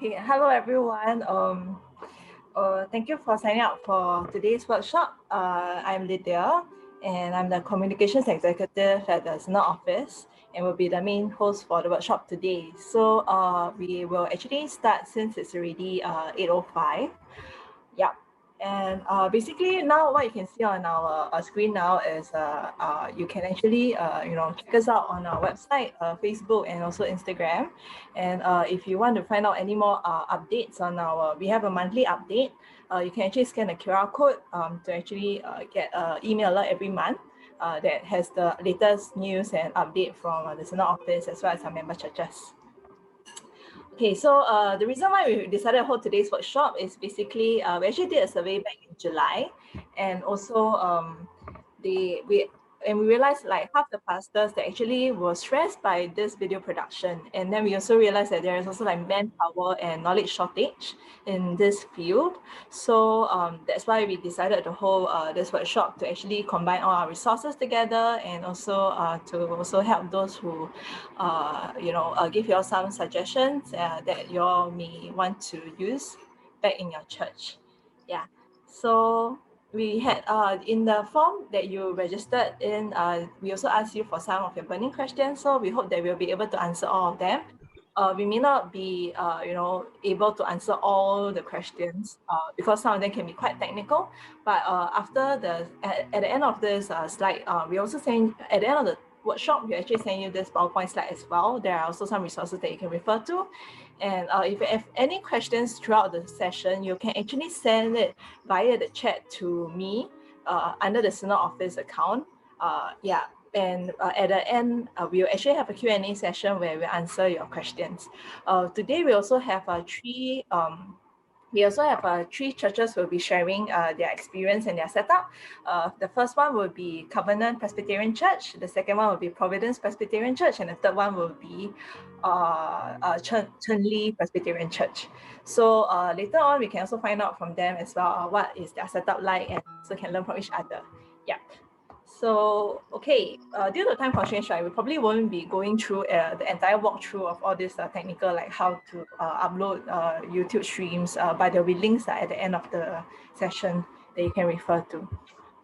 Okay, hello everyone. Thank you for signing up for today's workshop. I'm Lydia, and I'm the Communications Executive at the Synod office, and will be the main host for the workshop today. So we will actually start since it's already 8:05. Yep. And basically now what you can see on our screen now is you can actually check us out on our website, Facebook, and also Instagram. And if you want to find out any more updates on we have a monthly update. You can actually scan the QR code to actually get an email alert every month that has the latest news and update from the Synod office as well as our member churches. Okay, so the reason why we decided to hold today's workshop is basically we actually did a survey back in July, and also we realized like half the pastors that actually were stressed by this video production, and then we also realized that there is also like manpower and knowledge shortage in this field. So that's why we decided to hold this workshop to actually combine all our resources together, and also to also help those who give you all some suggestions that you all may want to use back in your church. Yeah, so we had in the form that you registered in, we also asked you for some of your burning questions, so we hope that we'll be able to answer all of them. We may not be able to answer all the questions because some of them can be quite technical, but after at the end of this slide, we also send at the end of the workshop, we actually send you this PowerPoint slide as well. There are also some resources that you can refer to. And if you have any questions throughout the session, you can actually send it via the chat to me under the Synod office account. And at the end, we'll actually have a Q&A session where we answer your questions. Today, we also have three churches who will be sharing their experience and their setup. The first one will be Covenant Presbyterian Church. The second one will be Providence Presbyterian Church. And the third one will be Chenli Presbyterian Church. So later on, we can also find out from them as well what is their setup like, and so can learn from each other. Yeah. So, okay, due to time constraints, right, we probably won't be going through the entire walkthrough of all this technical, like how to upload YouTube streams, but there'll be links at the end of the session that you can refer to.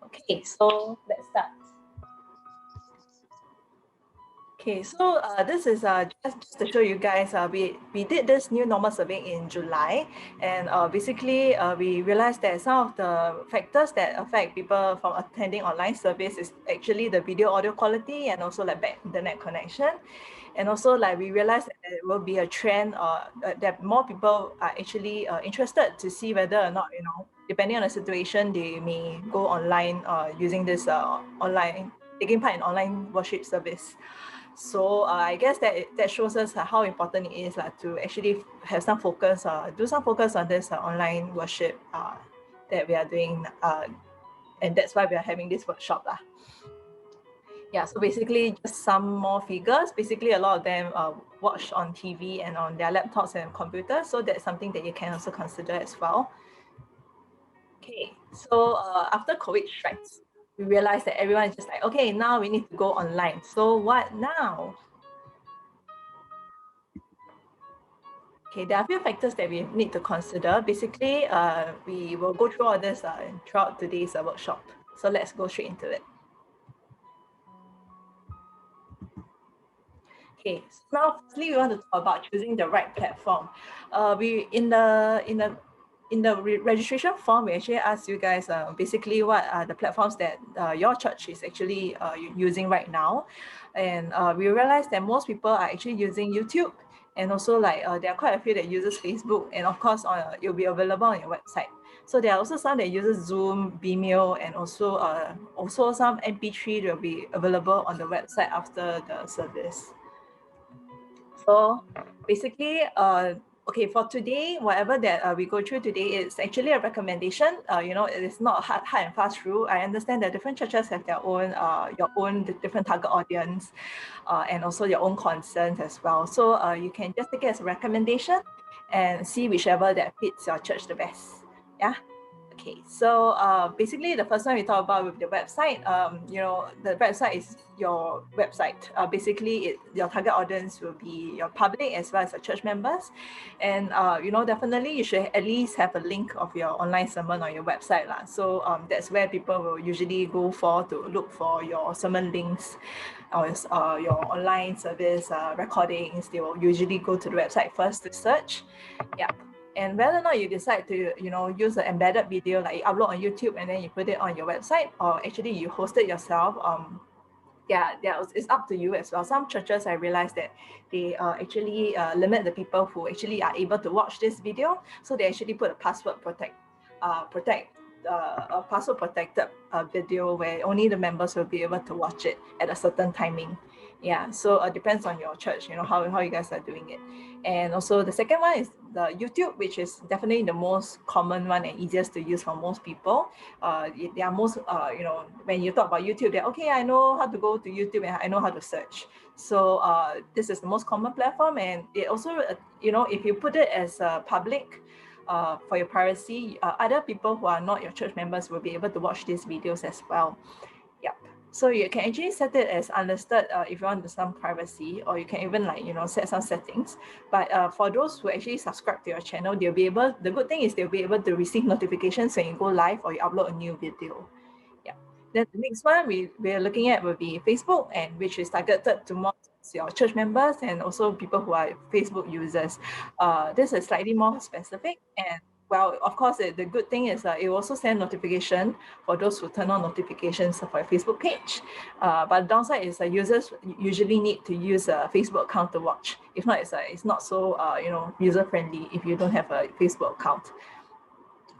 Okay, so let's start. Okay, so this is just to show you guys, we did this new normal survey in July, and basically we realized that some of the factors that affect people from attending online service is actually the video audio quality and also like bad internet connection. And also like we realized that there will be a trend that more people are actually interested to see whether or not, depending on the situation, they may go online using this taking part in online worship service. So I guess that shows us how important it is to actually have some focus, do some focus on this online worship that we are doing, and that's why we are having this workshop. Yeah, so basically just some more figures. Basically a lot of them watch on TV and on their laptops and computers, so that's something that you can also consider as well. Okay, so after COVID strikes, we realized that everyone is just like, okay, now we need to go online. So what now? Okay, there are a few factors that we need to consider. Basically, we will go through all this throughout today's workshop. So let's go straight into it. Okay, so now firstly we want to talk about choosing the right platform. We in the registration form, we actually asked you guys basically what are the platforms that your church is actually using right now. And we realized that most people are actually using YouTube, and also there are quite a few that uses Facebook, and of course it'll be available on your website. So there are also some that uses Zoom, Vimeo, and also some MP3 that will be available on the website after the service. So basically, okay, for today, whatever that we go through today is actually a recommendation. It is not a hard and fast rule. I understand that different churches have their own, different target audience, and also your own concerns as well. So you can just take it as a recommendation and see whichever that fits your church the best. Yeah. Okay, so basically the first one we talk about with the website, the website is your website. Basically, your target audience will be your public as well as your church members. And, definitely you should at least have a link of your online sermon on your website. So that's where people will usually go for to look for your sermon links or your online service recordings. They will usually go to the website first to search. Yeah. And whether or not you decide to, use an embedded video, like you upload on YouTube and then you put it on your website, or actually you host it yourself, it's up to you as well. Some churches, I realized that they actually limit the people who actually are able to watch this video. So they actually put a password a password protected video where only the members will be able to watch it at a certain timing. Yeah, so it depends on your church, how you guys are doing it. And also the second one is the YouTube, which is definitely the most common one and easiest to use for most people. They are most, when you talk about YouTube, they're okay, I know how to go to YouTube and I know how to search. So this is the most common platform. And it also, if you put it as public, for your privacy, other people who are not your church members will be able to watch these videos as well. Yep. So you can actually set it as unlisted if you want some privacy, or you can even set some settings. But for those who actually subscribe to your channel, they'll be able, the good thing is they'll be able to receive notifications when you go live or you upload a new video. Yeah. Then the next one we're looking at will be Facebook, and which is targeted to more your church members and also people who are Facebook users. This is slightly more specific, and well, of course, the good thing is it will also send notification for those who turn on notifications for a Facebook page. But the downside is users usually need to use a Facebook account to watch. If not, it's not so user friendly if you don't have a Facebook account.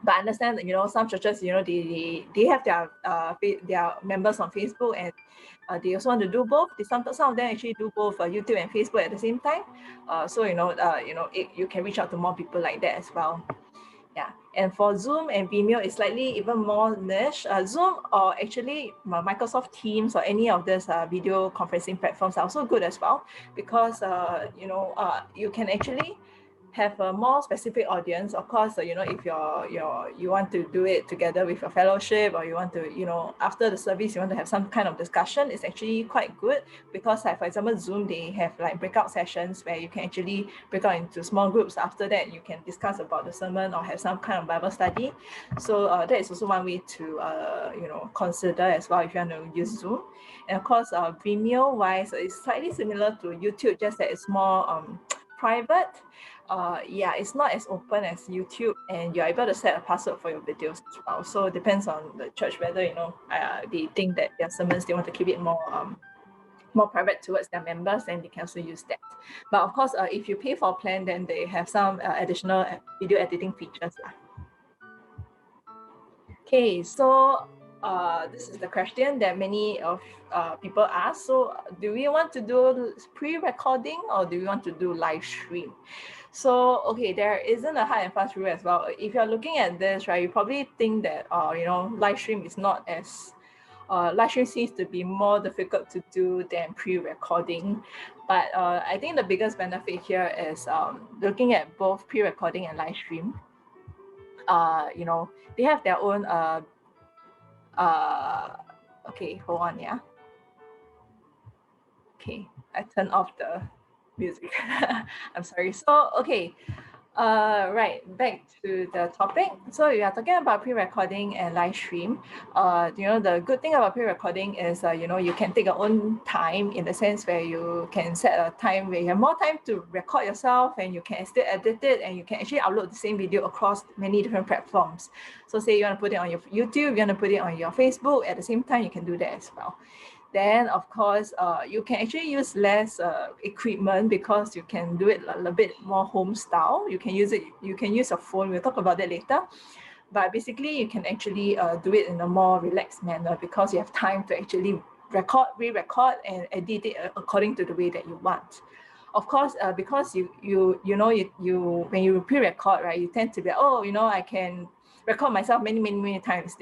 But I understand that some churches they have their members on Facebook, and they also want to do both. Some of them actually do both YouTube and Facebook at the same time. So you can reach out to more people like that as well. Yeah, and for Zoom and Vimeo, it's slightly even more niche. Zoom or actually Microsoft Teams or any of these video conferencing platforms are also good as well, because you can actually have a more specific audience. Of course, if you want to do it together with a fellowship, or you want to, after the service, you want to have some kind of discussion, it's actually quite good, because for example, Zoom, they have like breakout sessions where you can actually break out into small groups. After that, you can discuss about the sermon or have some kind of Bible study. So that is also one way to consider as well if you want to use Zoom. And of course, Vimeo wise, it's slightly similar to YouTube, just that it's more private. It's not as open as YouTube, and you're able to set a password for your videos as well. So it depends on the church whether they think that their sermons, they want to keep it more private towards their members, and they can also use that. But of course, if you pay for a plan, then they have some additional video editing features. Okay, so this is the question that many of people ask. So do we want to do pre-recording, or do we want to do live stream? So, okay, there isn't a hard and fast rule as well. If you're looking at this, right, you probably think that, live stream is not as, live stream seems to be more difficult to do than pre-recording. But I think the biggest benefit here is looking at both pre-recording and live stream. They have their own, okay, hold on, yeah. Okay, I turned off the music. I'm sorry. So, okay, right, back to the topic. So we are talking about pre-recording and live stream. The good thing about pre-recording is, you can take your own time, in the sense where you can set a time where you have more time to record yourself, and you can still edit it, and you can actually upload the same video across many different platforms. So say you want to put it on your YouTube, you want to put it on your Facebook, at the same time, you can do that as well. Then, of course, you can actually use less equipment, because you can do it a little bit more home style. You can use your phone. We'll talk about that later. But basically, you can actually do it in a more relaxed manner, because you have time to actually re-record, and edit it according to the way that you want. Of course, because you when you pre-record, right, you tend to be, I can record myself many times,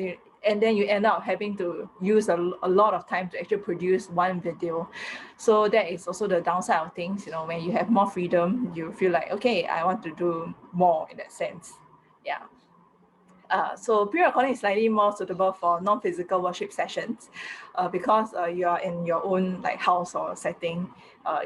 and then you end up having to use a lot of time to actually produce one video. So that is also the downside of things. When you have more freedom, you feel like, okay, I want to do more in that sense. Yeah. So pre-recording is slightly more suitable for non-physical worship sessions because you are in your own like house or setting.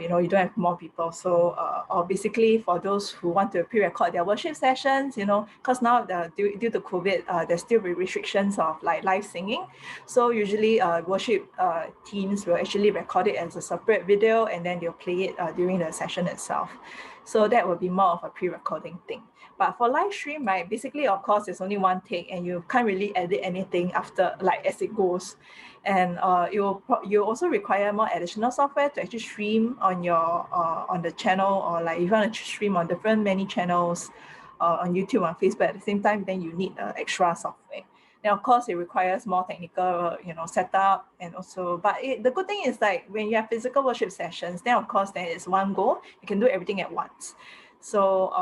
You don't have more people. So or basically for those who want to pre-record their worship sessions, because now due to COVID, there's still restrictions of like live singing. So usually worship teams will actually record it as a separate video and then they'll play it during the session itself. So that will be more of a pre-recording thing. But for live stream, right, basically, of course, it's only one take and you can't really edit anything after, like, as it goes. And you also require more additional software to actually stream on your on the channel, or like if you want to stream on many channels on YouTube, on Facebook at the same time, then you need extra software. Now, of course, it requires more technical, setup, and also, but the good thing is like when you have physical worship sessions, then of course there is one goal. You can do everything at once. So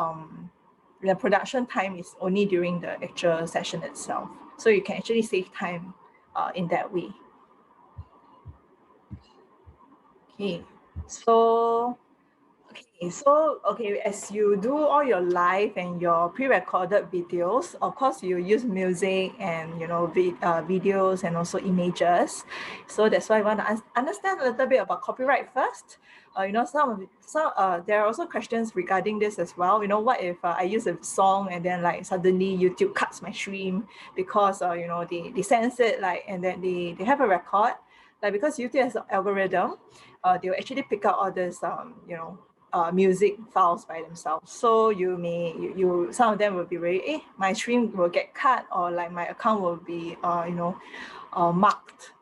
the production time is only during the actual session itself. So you can actually save time in that way. Okay, so as you do all your live and your pre-recorded videos, of course you use music and videos and also images. So that's why I want to understand a little bit about copyright first. There are also questions regarding this as well. What if I use a song and then like suddenly YouTube cuts my stream because they sense it, like, and then they have a record, like, because YouTube has an algorithm. They'll actually pick up all this music files by themselves. So some of them will be very, my stream will get cut, or like my account will be marked,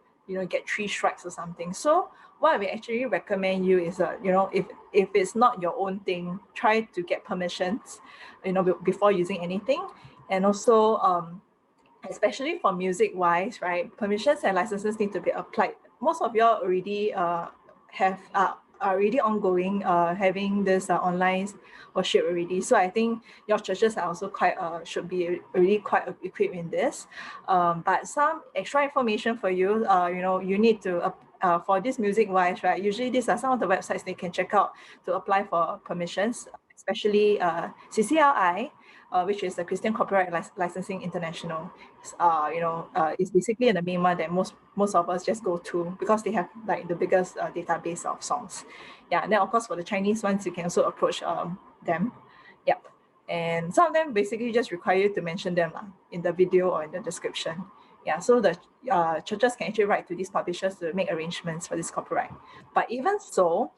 get 3 strikes or something. So what we actually recommend you is if it's not your own thing, try to get permissions before using anything. And also especially for music wise, right, permissions and licenses need to be applied. Most of y'all already are already ongoing, having this online worship already. So I think your churches are also quite should be already quite equipped in this. But some extra information for you, you need to for this music wise, right? Usually these are some of the websites they can check out to apply for permissions, especially CCLI. Which is the Christian Copyright Licensing International. It's basically the main one that most of us just go to because they have like the biggest database of songs. Yeah, and then of course for the Chinese ones, you can also approach them. Yep. And some of them basically just require you to mention them in the video or in the description. Yeah, so the churches can actually write to these publishers to make arrangements for this copyright. But even so,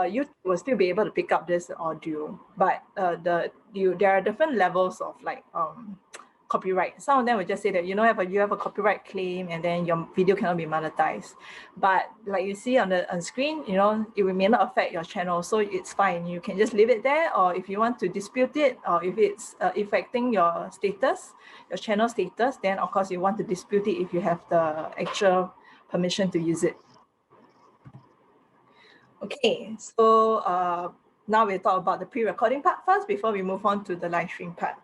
you will still be able to pick up this audio, but there are different levels of like copyright. Some of them will just say that you have a copyright claim and then your video cannot be monetized. But like you see on the screen, it may not affect your channel, so it's fine. You can just leave it there, or if you want to dispute it, or if it's affecting your status, your channel status, then of course you want to dispute it if you have the actual permission to use it. Okay, so now we'll talk about the pre-recording part first before we move on to the live stream part.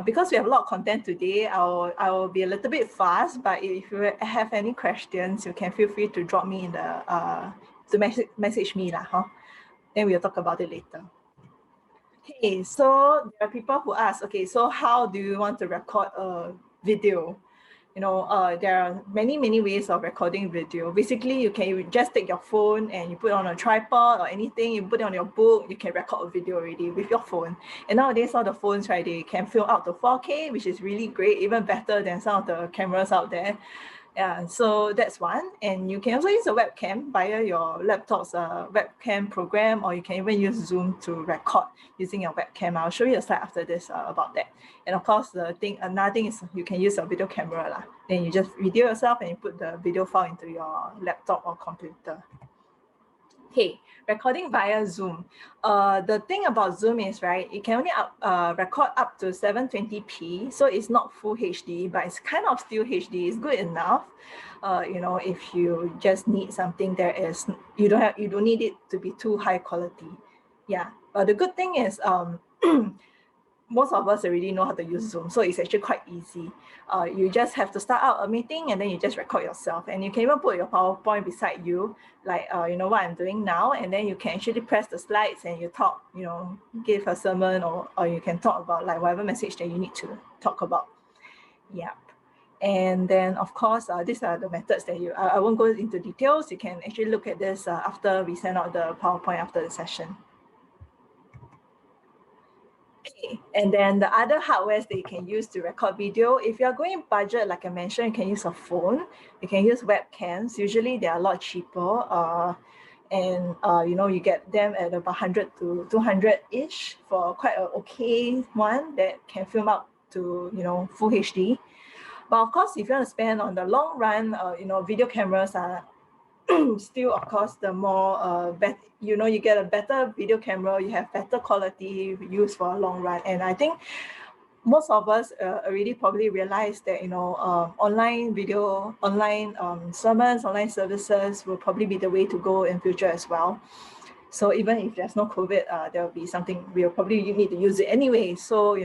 Because we have a lot of content today, I will be a little bit fast, but if you have any questions, you can feel free to drop me in the to message me lah, then we'll talk about it later. Okay, so there are people who ask, okay, so how do you want to record a video? There are many ways of recording video. Basically, you can just take your phone and you put it on a tripod or anything, you put it on your book, you can record a video already with your phone. And nowadays, all the phones, right, they can film out to 4K, which is really great, even better than some of the cameras out there. Yeah, so that's one. And you can also use a webcam via your laptop's webcam program, or you can even use Zoom to record using your webcam. I'll show you a slide after this about that. And of course, another thing is you can use a video camera. Then you just video yourself and you put the video file into your laptop or computer. Okay, recording via Zoom. The thing about Zoom is, right, it can only record up to 720p, so it's not full HD, but it's kind of still HD. It's good enough. If you just need something that is, you don't need it to be too high quality. Yeah, but the good thing is, most of us already know how to use Zoom, so it's actually quite easy. You just have to start out a meeting and then you just record yourself, and you can even put your PowerPoint beside you, like what I'm doing now, and then you can actually press the slides and you talk, give a sermon, or you can talk about like whatever message that you need to talk about. Yep. And then, of course, these are the methods that I won't go into details. You can actually look at this after we send out the PowerPoint after the session. Okay. And then the other hardwares that you can use to record video, if you're going budget, like I mentioned, you can use a phone. You can use webcams. Usually they are a lot cheaper. You get them at about 100 to 200-ish for quite an okay one that can film up to, full HD. But of course, if you want to spend on the long run, video cameras are still, of course, the more you get a better video camera, you have better quality used for a long run. And I think most of us already probably realize that online video, online sermons, online services will probably be the way to go in future as well. So even if there's no COVID, there will be something we'll probably need to use it anyway. So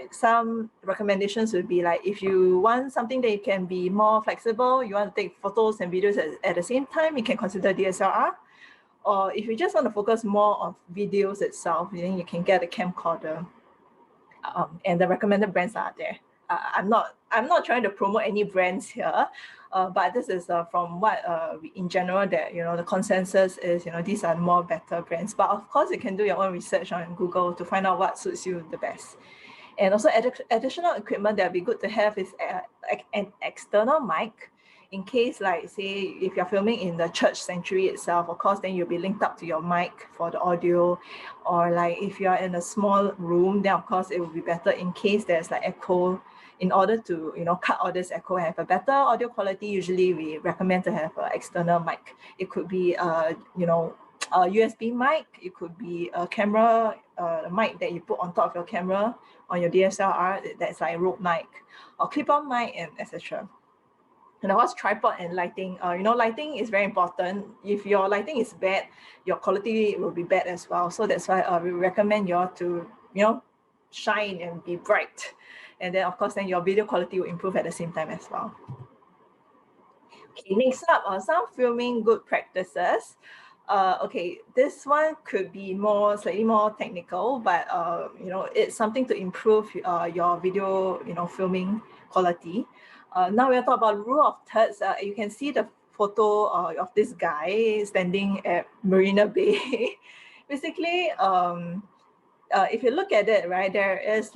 some recommendations would be like, if you want something that you can be more flexible, you want to take photos and videos at the same time, you can consider DSLR. Or if you just want to focus more on videos itself, then you can get a camcorder. And the recommended brands are there. I'm not trying to promote any brands here, but this is from what in general that the consensus is these are more better brands. But of course, you can do your own research on Google to find out what suits you the best. And also additional equipment that would be good to have is an external mic, in case, like, say, if you're filming in the church sanctuary itself, of course, then you'll be linked up to your mic for the audio. Or like if you're in a small room, then of course it will be better in case there's like echo. In order to cut all this echo and have a better audio quality, usually we recommend to have an external mic. It could be a USB mic, it could be a camera mic that you put on top of your camera on your DSLR, that's like a Rode mic or clip-on mic, and etc. And of course, tripod and lighting. Lighting is very important. If your lighting is bad, your quality will be bad as well. So that's why we recommend you all to shine and be bright. And then of course, then your video quality will improve at the same time as well. Okay, next up are some filming good practices. Okay, this one could be slightly more technical, but it's something to improve your video filming quality. Now we'll talk about rule of thirds. You can see the photo of this guy standing at Marina Bay. Basically, if you look at it, right, there is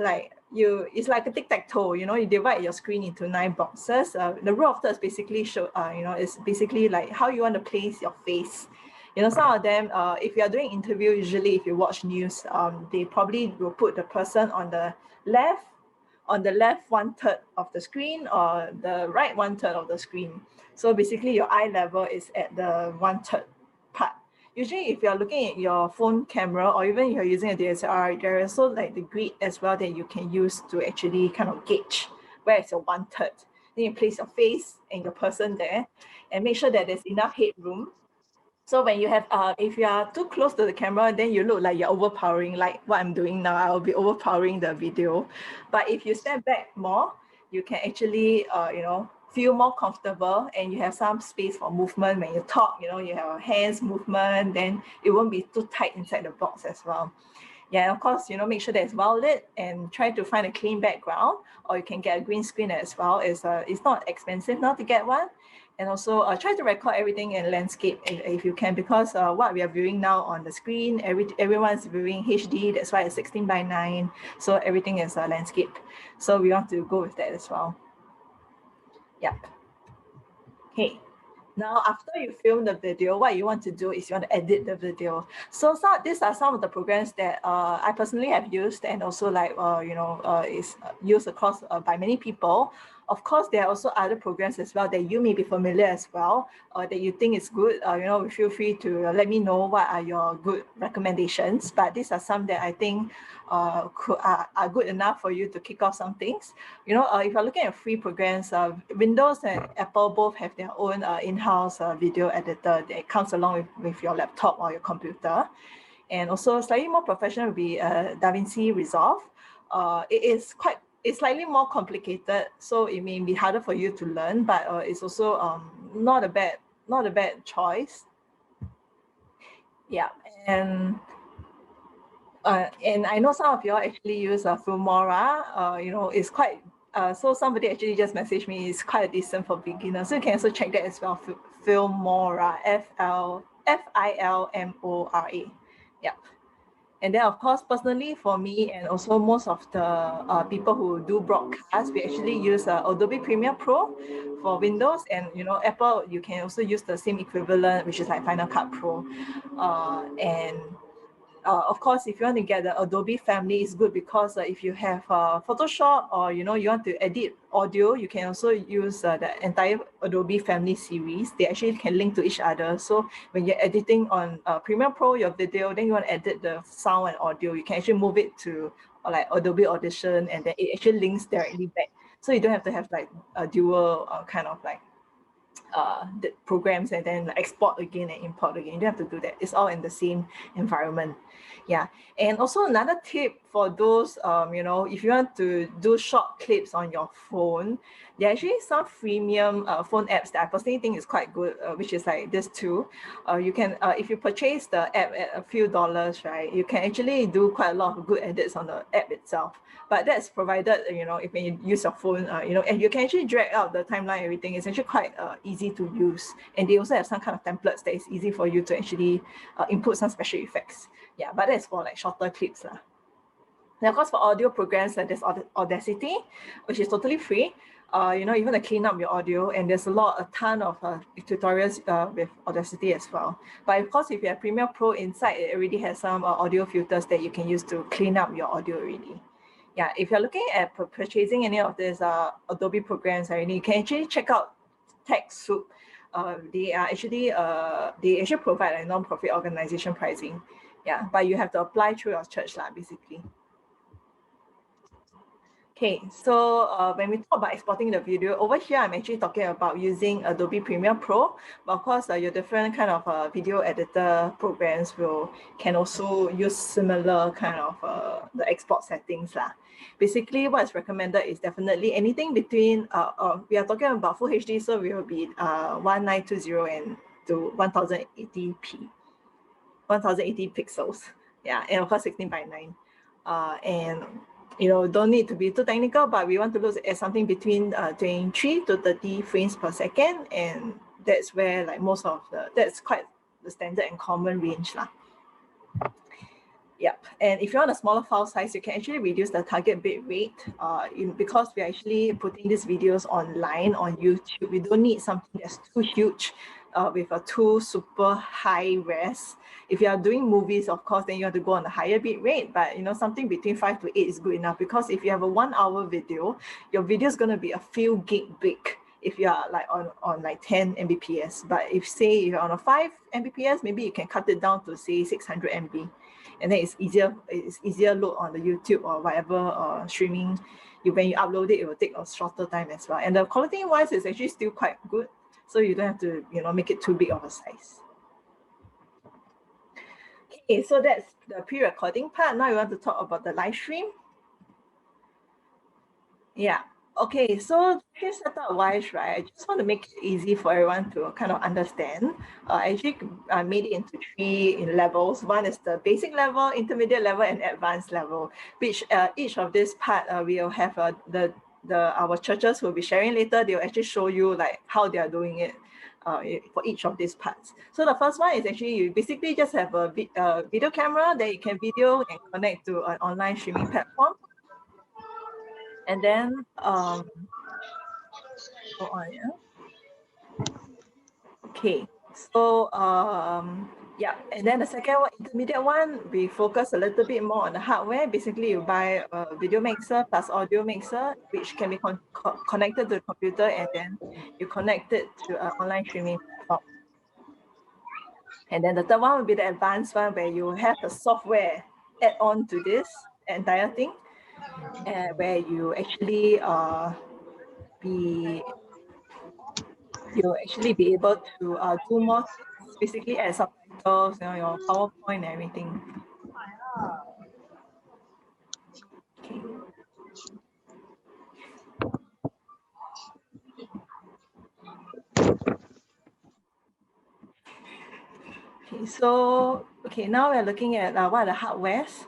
it's like a tic-tac-toe, you divide your screen into 9 boxes. The rule of thirds basically is basically like how you want to place your face. Some of them, if you are doing interview, usually if you watch news, they probably will put the person on the left 1/3 of the screen or the right 1/3 of the screen. So basically your eye level is at the 1/3 part. Usually if you're looking at your phone camera or even if you're using a DSLR, there is also like the grid as well that you can use to actually kind of gauge where is your 1/3. Then you place your face and your person there and make sure that there's enough headroom. So when you have, if you are too close to the camera, then you look like you're overpowering, like what I'm doing now. I will be overpowering the video. But if you step back more, you can actually, feel more comfortable and you have some space for movement. When you talk, you have hands movement, then it won't be too tight inside the box as well. Yeah, and of course, make sure that it's well lit and try to find a clean background, or you can get a green screen as well. It's not expensive now to get one. And also try to record everything in landscape if you can, because what we are viewing now on the screen, everyone's viewing HD, that's why it's 16:9. So everything is landscape. So we want to go with that as well. Yep. Okay. Now, after you film the video, what you want to do is you want to edit the video. So these are some of the programs that I personally have used, and also is used across by many people. Of course, there are also other programs as well that you may be familiar as well, that you think is good. Feel free to let me know what are your good recommendations. But these are some that I think are good enough for you to kick off some things. If you're looking at free programs, Windows and Apple both have their own in-house video editor that comes along with your laptop or your computer. And also slightly more professional would be DaVinci Resolve. It's slightly more complicated, so it may be harder for you to learn, but it's also not a bad choice. Yeah, and And I know some of you all actually use Filmora. It's quite, so somebody actually just messaged me, it's quite decent for beginners. So you can also check that as well, Filmora, Filmora. Yep. And then, of course, personally for me and also most of the people who do broadcast, we actually use Adobe Premiere Pro for Windows, and Apple, you can also use the same equivalent, which is like Final Cut Pro. Of course, if you want to get the Adobe family, it's good because if you have Photoshop or you want to edit audio, you can also use the entire Adobe family series. They actually can link to each other. So when you're editing on Premiere Pro, your video, then you want to edit the sound and audio, you can actually move it to like Adobe Audition, and then it actually links directly back. So you don't have to have like a dual kind of like the programs and then export again and import again. You don't have to do that. It's all in the same environment. Yeah. And also another tip for those, if you want to do short clips on your phone, there are actually some freemium phone apps that I personally think is quite good, which is like this too. You can, if you purchase the app at a few dollars, right, you can actually do quite a lot of good edits on the app itself. But that's provided, if you use your phone, and you can actually drag out the timeline, everything. It's actually quite easy to use. And they also have some kind of templates that is easy for you to actually input some special effects. Yeah, but that's for like shorter clips. Now, of course, for audio programs, there's Audacity, which is totally free. You want to clean up your audio, and there's a ton of tutorials with Audacity as well. But of course, if you have Premiere Pro inside, it already has some audio filters that you can use to clean up your audio already. Yeah, if you're looking at purchasing any of these Adobe programs, you can actually check out TechSoup. They actually provide a non-profit organization pricing. Yeah, but you have to apply through your church, basically. Okay, so when we talk about exporting the video, over here, I'm actually talking about using Adobe Premiere Pro. But of course, your different kind of video editor programs can also use similar kind of the export settings. Basically, what's recommended is definitely anything between, we are talking about Full HD, so we will be 1920 and to 1080p, 1080 pixels. Yeah, and of course 16:9. And don't need to be too technical, but we want to look at something between 23 to 30 frames per second, and that's where like that's quite the standard and common range. Yep, and if you want a smaller file size, you can actually reduce the target bit rate. Because we're actually putting these videos online on YouTube, we don't need something that's too huge with a too super high res. If you are doing movies, of course, then you have to go on a higher bit rate, but something between 5 to 8 is good enough, because if you have a 1 hour video, your video is going to be a few gig big if you are like on like 10 Mbps. But if say you're on a 5 Mbps, maybe you can cut it down to say 600 MB. And then it's easier load on the YouTube or whatever streaming. When you upload it, it will take a shorter time as well. And the quality wise is actually still quite good. So you don't have to, make it too big of a size. Okay, so that's the pre-recording part. Now we want to talk about the live stream. Yeah. Okay, so here setup wise, right, I just want to make it easy for everyone to kind of understand. I actually made it into 3 levels. One is the basic level, intermediate level, and advanced level, which each of this part we'll have our churches will be sharing later. They'll actually show you like how they are doing it for each of these parts. So the first one is actually you basically just have a video camera that you can video and connect to an online streaming platform. And then go on, yeah. Okay, so yeah, and then the second one, intermediate one, we focus a little bit more on the hardware. Basically, you buy a video mixer plus audio mixer, which can be connected to the computer, and then you connect it to an online streaming platform. And then the third one will be the advanced one, where you have the software add on to this entire thing, where you actually you'll actually be able to do more things, basically add subtitles, your PowerPoint and everything. Okay. Okay, so now we're looking at what are the hardwares.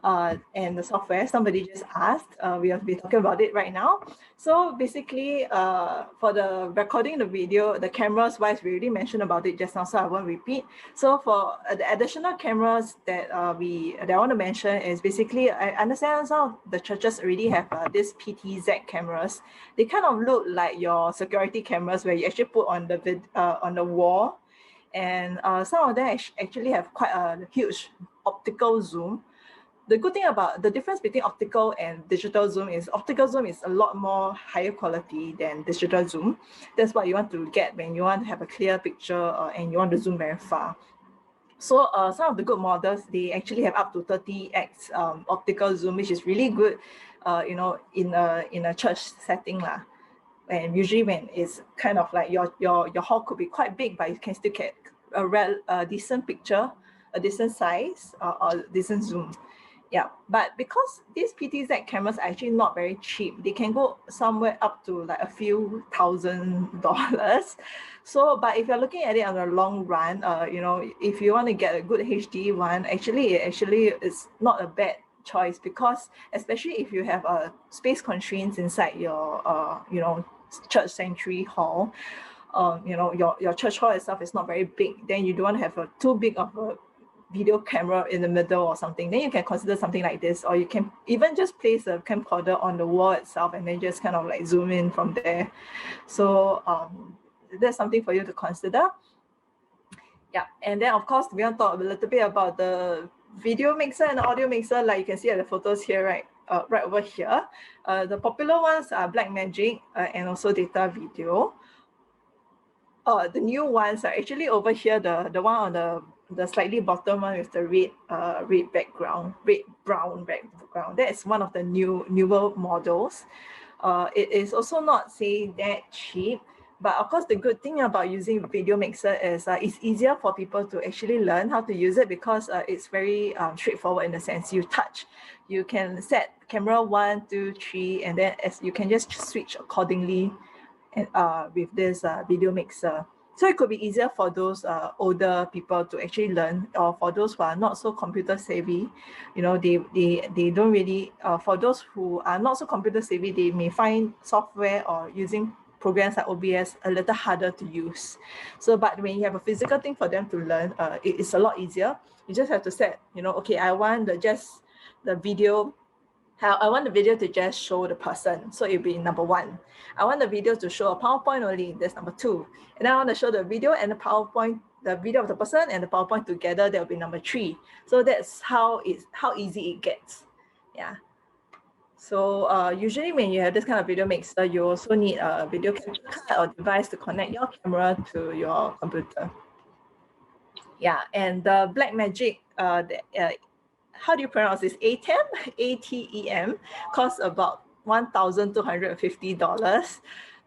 and the software. Somebody just asked. We'll be talking about it right now. So basically, for the recording the video, the cameras wise, we already mentioned about it just now, so I won't repeat. So for the additional cameras that I want to mention is basically, I understand some of the churches already have this PTZ cameras. They kind of look like your security cameras where you actually put on the wall, and some of them actually have quite a huge optical zoom. The good thing about the difference between optical and digital zoom is optical zoom is a lot more higher quality than digital zoom. That's what you want to get when you want to have a clear picture and you want to zoom very far. So some of the good models, they actually have up to 30x optical zoom, which is really good, in a church setting lah. And usually when it's kind of like your hall could be quite big, but you can still get a decent picture, a decent size, or decent zoom. Yeah, but because these PTZ cameras are actually not very cheap, they can go somewhere up to like a few $1,000s. So, but if you're looking at it on the long run, if you want to get a good HD one, actually is not a bad choice, because especially if you have space constraints inside your church sanctuary hall, your church hall itself is not very big, then you don't want to have too big of a video camera in the middle or something, then you can consider something like this, or you can even just place a camcorder on the wall itself and then just kind of like zoom in from there. So that's something for you to consider. Yeah, and then of course we want to talk a little bit about the video mixer and the audio mixer, like you can see at the photos here, right? Right over here. The popular ones are Blackmagic and also Data Video. The new ones are actually over here, the one on the slightly bottom one with the red background, red-brown background. That is one of the newer models. It is also not, say, that cheap, but of course the good thing about using video mixer is it's easier for people to actually learn how to use it, because it's very straightforward in the sense you touch. You can set camera 1, 2, 3, and then as you can just switch accordingly with this video mixer. So it could be easier for those older people to actually learn, or for those who are not so computer savvy. They don't really, for those who are not so computer savvy, they may find software or using programs like OBS a little harder to use. So, but when you have a physical thing for them to learn, it is a lot easier. You just have to set, okay, I want the video. I want the video to just show the person, so it'll be number 1. I want the video to show a PowerPoint only, that's number 2. And I want to show the video and the PowerPoint, the video of the person and the PowerPoint together, that'll be number 3. So that's how easy it gets. Yeah. So usually when you have this kind of video mixer, you also need a video capture card or device to connect your camera to your computer. Yeah, and the Blackmagic, how do you pronounce this? ATEM? ATEM costs about $1,250,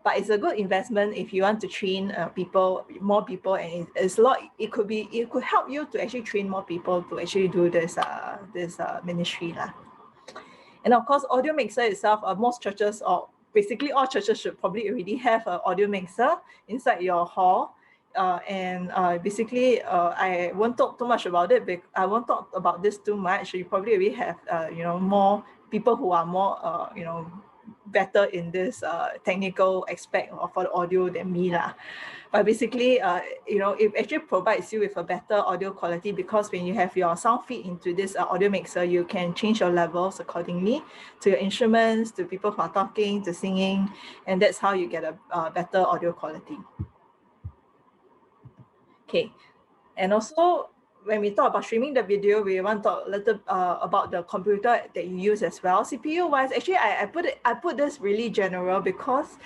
but it's a good investment if you want to train more people, and it's a lot. It could help you to actually train more people to actually do this ministry lah. And of course, audio mixer itself, most churches, or basically all churches, should probably already have an audio mixer inside your hall. Basically, I won't talk too much about it. I won't talk about this too much. You probably already have, more people who are more, better in this technical aspect for the audio than me lah. But basically, it actually provides you with a better audio quality, because when you have your sound feed into this audio mixer, you can change your levels accordingly to your instruments, to people who are talking, to singing, and that's how you get a better audio quality. Okay, and also when we talk about streaming the video, we want to talk a little about the computer that you use as well. CPU wise, actually I put this really general, because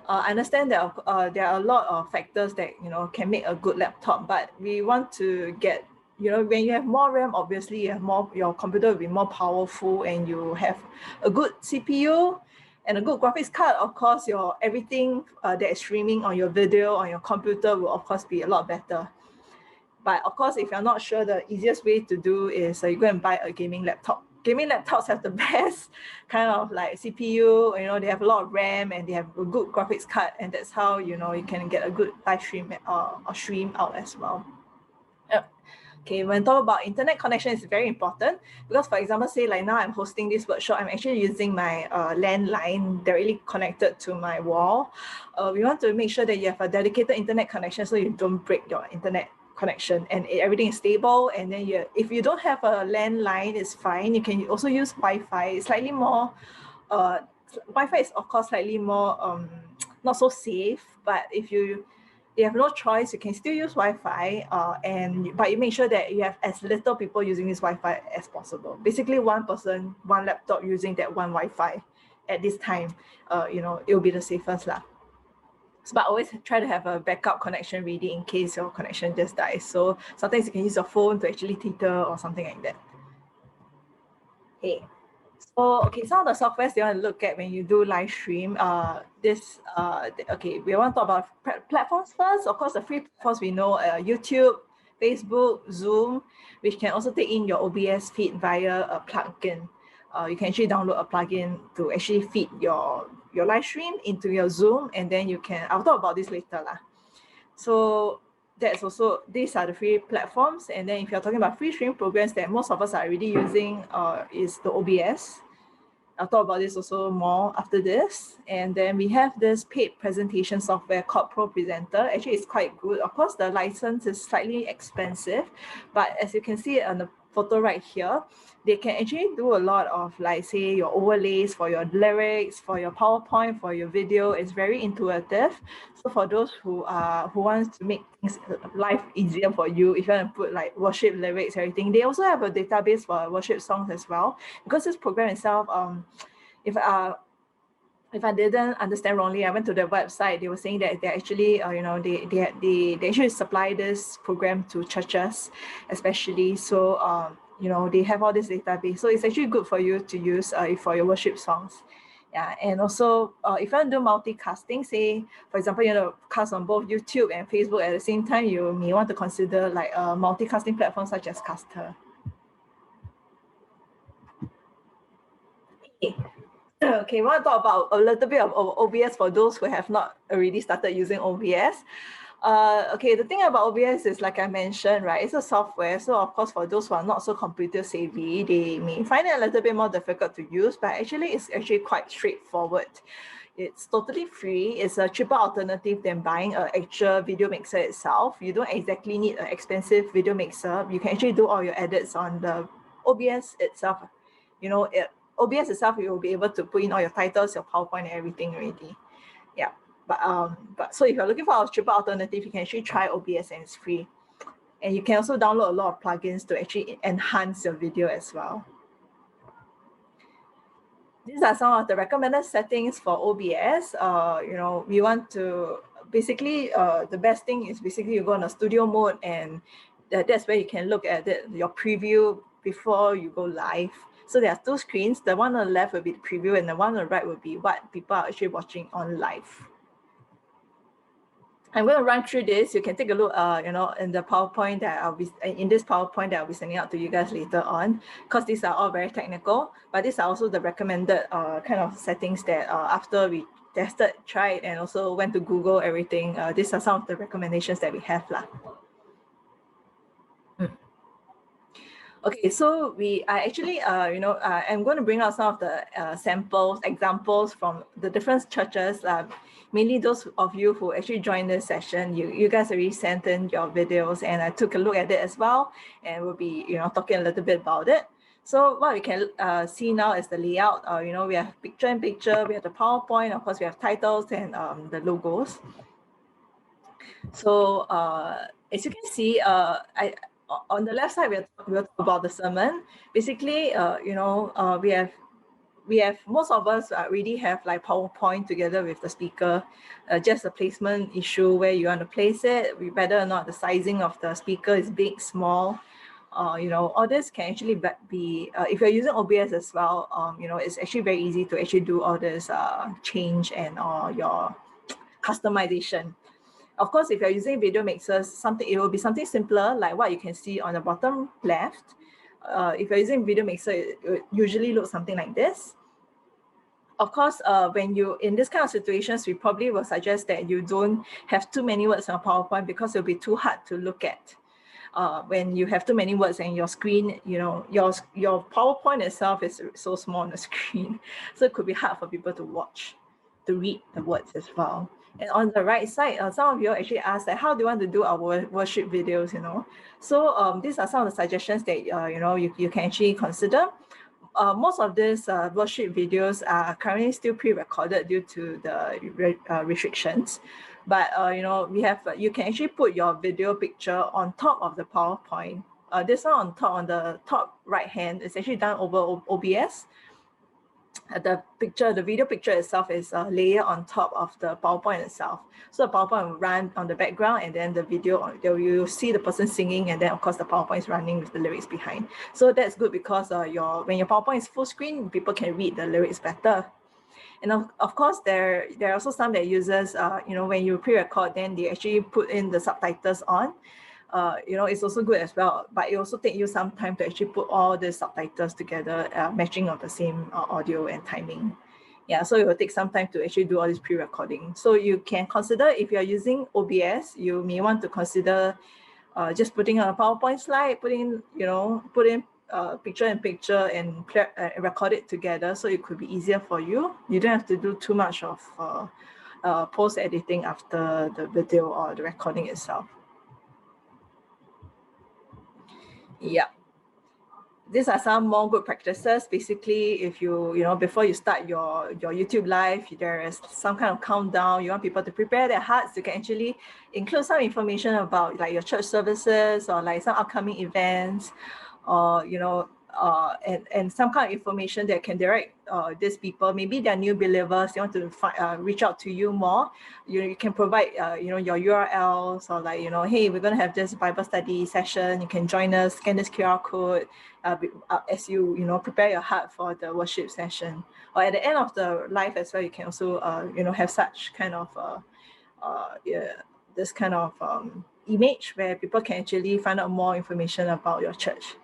I understand that there are a lot of factors that can make a good laptop, but we want to get, when you have more RAM, obviously your computer will be more powerful, and you have a good CPU and a good graphics card. Of course, your everything that is streaming on your video on your computer will of course be a lot better. But of course, if you're not sure, the easiest way to do is you go and buy a gaming laptop. Gaming laptops have the best kind of like CPU, they have a lot of RAM, and they have a good graphics card, and that's how, you can get a good live stream or stream out as well. Okay, when talk about internet connection, it's very important because, for example, say like now I'm hosting this workshop, I'm actually using my landline directly connected to my wall. We want to make sure that you have a dedicated internet connection so you don't break your internet connection and everything is stable. And then if you don't have a landline, it's fine. You can also use Wi-Fi. It's slightly more, Wi-Fi is of course slightly more not so safe, but if you have no choice, you can still use Wi-Fi, but you make sure that you have as little people using this Wi-Fi as possible. Basically, one person, one laptop using that one Wi-Fi at this time, it will be the safest lah. So, but always try to have a backup connection ready in case your connection just dies. So sometimes you can use your phone to actually tether or something like that. Okay. So, some of the softwares you want to look at when you do live stream, we want to talk about platforms first. Of course, the free platforms we know, YouTube, Facebook, Zoom, which can also take in your OBS feed via a plugin. You can actually download a plugin to actually feed your live stream into your Zoom, and then I'll talk about this later lah. So these are the free platforms. And then if you're talking about free stream programs that most of us are already using, is the OBS. I'll talk about this also more after this. And then we have this paid presentation software called Pro Presenter. Actually, it's quite good. Of course, the license is slightly expensive, but as you can see on the photo right here, they can actually do a lot of, like, say, your overlays for your lyrics, for your PowerPoint, for your video. It's very intuitive. So for those who wants to make things life easier for you, if you want to put like worship lyrics, everything, they also have a database for worship songs as well. Because this program itself, if I didn't understand wrongly, I went to their website. They were saying that they actually, they actually supply this program to churches, especially. So, they have all this database. So it's actually good for you to use for your worship songs. Yeah, and also if you want to do multicasting, say, for example, cast on both YouTube and Facebook at the same time, you may want to consider like a multicasting platform such as Caster. Okay, we want to talk about a little bit of OBS for those who have not already started using OBS. The thing about OBS is, like I mentioned, right, it's a software. So of course, for those who are not so computer savvy, they may find it a little bit more difficult to use, but it's actually quite straightforward. It's totally free. It's a cheaper alternative than buying an actual video mixer itself. You don't exactly need an expensive video mixer. You can actually do all your edits on the OBS itself. OBS itself, you will be able to put in all your titles, your PowerPoint, and everything already. Yeah. But so if you're looking for a cheaper alternative, you can actually try OBS, and it's free. And you can also download a lot of plugins to actually enhance your video as well. These are some of the recommended settings for OBS. We want to basically, the best thing is basically you go on a studio mode, and that's where you can look at your preview before you go live. So there are two screens. The one on the left will be the preview, and the one on the right will be what people are actually watching on live. I'm going to run through this. You can take a look, in the PowerPoint that I'll be sending out to you guys later on, because these are all very technical. But these are also the recommended kind of settings that after we tested, tried, and also went to Google everything. These are some of the recommendations that we have lah. Okay, so I'm going to bring out some of the examples from the different churches. Mainly those of you who actually joined this session, you guys already sent in your videos, and I took a look at it as well, and we'll be talking a little bit about it. So what we can see now is the layout. We have picture in picture, we have the PowerPoint, of course we have titles and the logos. So as you can see, on the left side, we'll talk about the sermon. Basically, we have most of us already have like PowerPoint together with the speaker, just a placement issue where you want to place it, whether or not the sizing of the speaker is big, small. All this can actually be, if you're using OBS as well, it's actually very easy to actually do all this change and your customization. Of course, if you're using video mixers, it will be something simpler, like what you can see on the bottom left. If you're using video mixer, it usually looks something like this. Of course, when you in this kind of situations, we probably will suggest that you don't have too many words on PowerPoint because it'll be too hard to look at. when you have too many words and your screen, your PowerPoint itself is so small on the screen. So it could be hard for people to read the words as well. And on the right side, some of you actually asked that how do you want to do our worship videos, So these are some of the suggestions that, you can actually consider. Most of these worship videos are currently still pre-recorded due to the restrictions. But, you can actually put your video picture on top of the PowerPoint. This one on the top right hand is actually done over OBS. The video picture itself is a layer on top of the PowerPoint itself. So the PowerPoint will run on the background, and then the video, you'll see the person singing, and then of course the PowerPoint is running with the lyrics behind. So that's good because when your PowerPoint is full screen, people can read the lyrics better. And of course, there are also some that uses, when you pre-record, then they actually put in the subtitles on. It's also good as well, but it also takes you some time to actually put all the subtitles together, matching of the same audio and timing. Yeah, so it will take some time to actually do all this pre-recording. So you can consider, if you're using OBS, you may want to consider just putting on a PowerPoint slide, put in picture in picture and record it together, so it could be easier for you. You don't have to do too much of post editing after the video or the recording itself. Yeah, these are some more good practices. Basically, if before you start your YouTube live, there is some kind of countdown. You want people to prepare their hearts. You can actually include some information about like your church services or like some upcoming events, or and some kind of information that can direct these people. Maybe they're new believers, they want to reach out to you more. You can provide your URLs, or like, hey, we're going to have this Bible study session, you can join us, scan this QR code as you prepare your heart for the worship session. Or at the end of the live as well, you can also have such kind of this kind of image where people can actually find out more information about your church.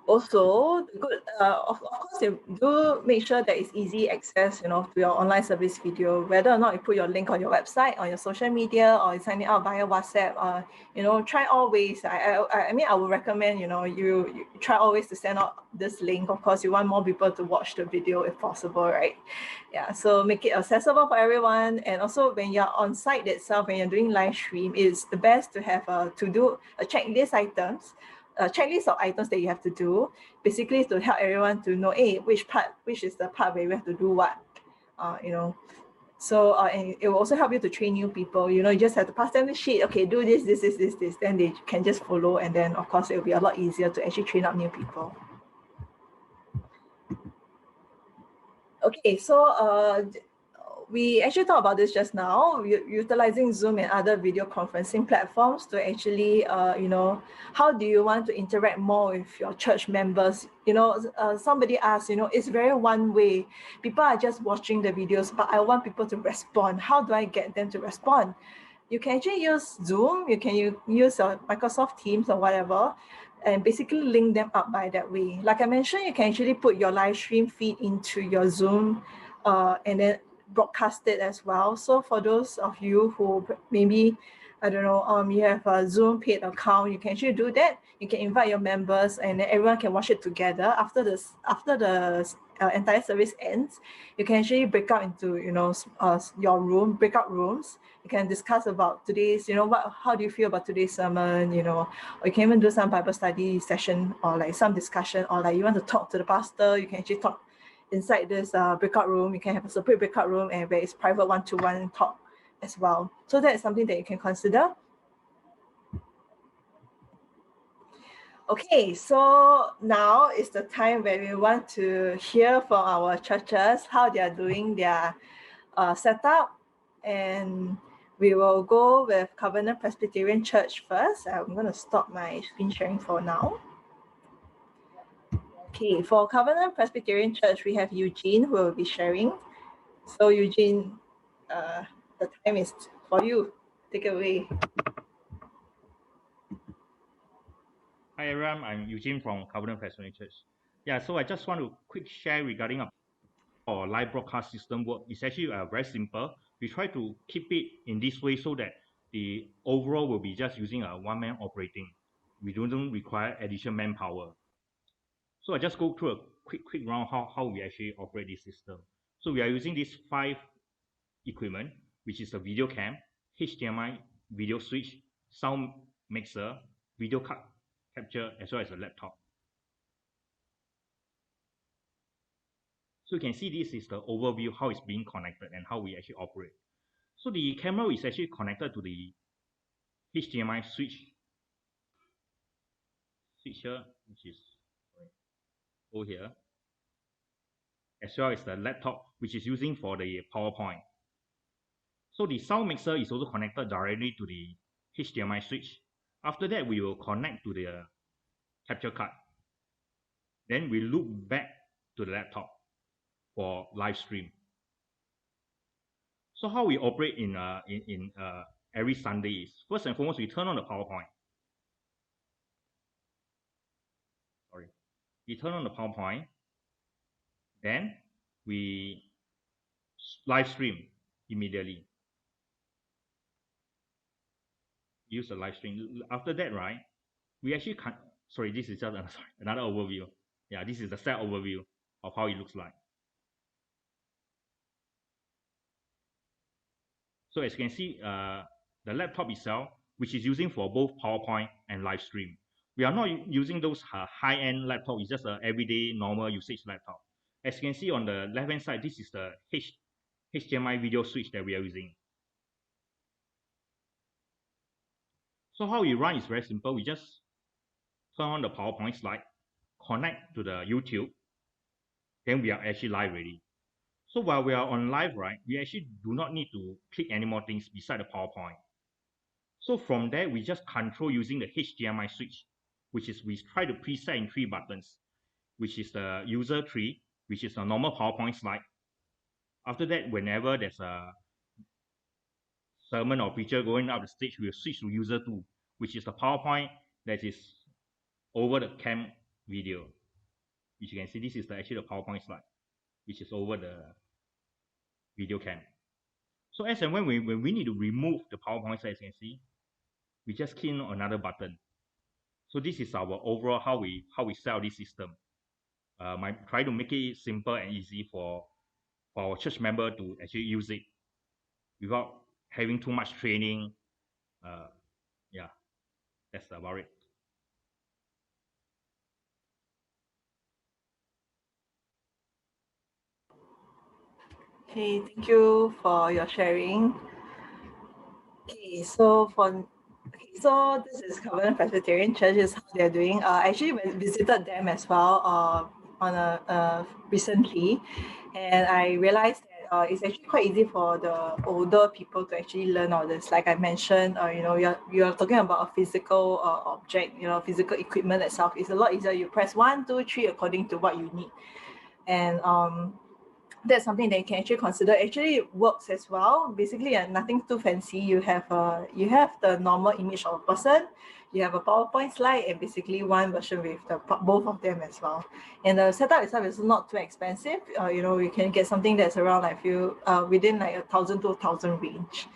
Also, good. Of course, you do make sure that it's easy access, to your online service video. Whether or not you put your link on your website, on your social media, or you sign it out via WhatsApp. Try all ways. I mean, I would recommend, you try always to send out this link. Of course, you want more people to watch the video if possible, right? Yeah. So make it accessible for everyone. And also, when you're on site itself, when you're doing live stream, it's the best to have a checklist items. A checklist of items that you have to do, basically to help everyone to know, hey, which is the part where we have to do what, So and it will also help you to train new people. You just have to pass them the sheet. Okay, do this. Then they can just follow, and then of course it will be a lot easier to actually train up new people. Okay, so we actually talked about this just now, utilizing Zoom and other video conferencing platforms to actually, how do you want to interact more with your church members? Somebody asked, it's very one way. People are just watching the videos, but I want people to respond. How do I get them to respond? You can actually use Zoom, you can use Microsoft Teams or whatever, and basically link them up by that way. Like I mentioned, you can actually put your live stream feed into your Zoom and then broadcast it as well. So for those of you who maybe, I don't know, you have a Zoom paid account, you can actually do that. You can invite your members, and then everyone can watch it together. After the entire service ends, you can actually break out into your breakout rooms. You can discuss about today's, how do you feel about today's sermon, or you can even do some Bible study session, or like some discussion, or like you want to talk to the pastor, you can actually talk inside this breakout room. You can have a separate breakout room, and where it's private one-to-one talk as well. So that is something that you can consider. Okay, so now is the time where we want to hear from our churches how they are doing their setup, and we will go with Covenant Presbyterian Church first. I'm going to stop my screen sharing for now. Okay, for Covenant Presbyterian Church, we have Eugene who will be sharing. So Eugene, the time is for you. Take it away. Hi everyone, I'm Eugene from Covenant Presbyterian Church. Yeah, so I just want to quick share regarding our live broadcast system work. It's actually very simple. We try to keep it in this way so that the overall will be just using a one-man operating. We don't require additional manpower. So I just go through a quick round how we actually operate this system. So we are using these 5 equipment, which is a video cam, HDMI video switch, sound mixer, video capture, as well as a laptop. So you can see this is the overview, how it's being connected and how we actually operate. So the camera is actually connected to the HDMI switch here, which is over here, as well as the laptop, which is using for the PowerPoint. So the sound mixer is also connected directly to the HDMI switch. After that, we will connect to the capture card. Then we loop back to the laptop for live stream. So how we operate in every Sunday is, first and foremost, we turn on the PowerPoint. We turn on the PowerPoint, then we live stream immediately. Use the live stream. After that, right, we actually can't, sorry, this is just another overview. Yeah, this is the set overview of how it looks like. So as you can see, the laptop itself, which is using for both PowerPoint and live stream. We are not using those high-end laptop. It's just an everyday normal usage laptop. As you can see on the left-hand side, this is the HDMI video switch that we are using. So how we run is very simple. We just turn on the PowerPoint slide, connect to the YouTube, then we are actually live ready. So while we are on live, right, we actually do not need to click any more things beside the PowerPoint. So from there, we just control using the HDMI switch, which is we try to preset in 3 buttons, which is the user 3, which is a normal PowerPoint slide. After that, whenever there's a sermon or preacher going up the stage, we'll switch to user 2, which is the PowerPoint that is over the cam video. Which you can see, this is actually the PowerPoint slide, which is over the video cam. So as and when we need to remove the PowerPoint slide, as you can see, we just key in another button. So this is our overall how we sell this system. Try to make it simple and easy for our church member to actually use it without having too much training. Yeah, that's about it. Okay, thank you for your sharing. Okay, so this is Covenant Presbyterian Church, is how they're doing. I actually visited them as well recently, and I realized that it's actually quite easy for the older people to actually learn all this. Like I mentioned, you're talking about a physical object, physical equipment itself. It's a lot easier. You press 1, 2, 3 according to what you need, and that's something that you can actually consider. Actually, it works as well. Basically, nothing too fancy. You have the normal image of a person, you have a PowerPoint slide, and basically one version with both of them as well. And the setup itself is not too expensive. You can get something that's around within like 1,000 to 1,000 range.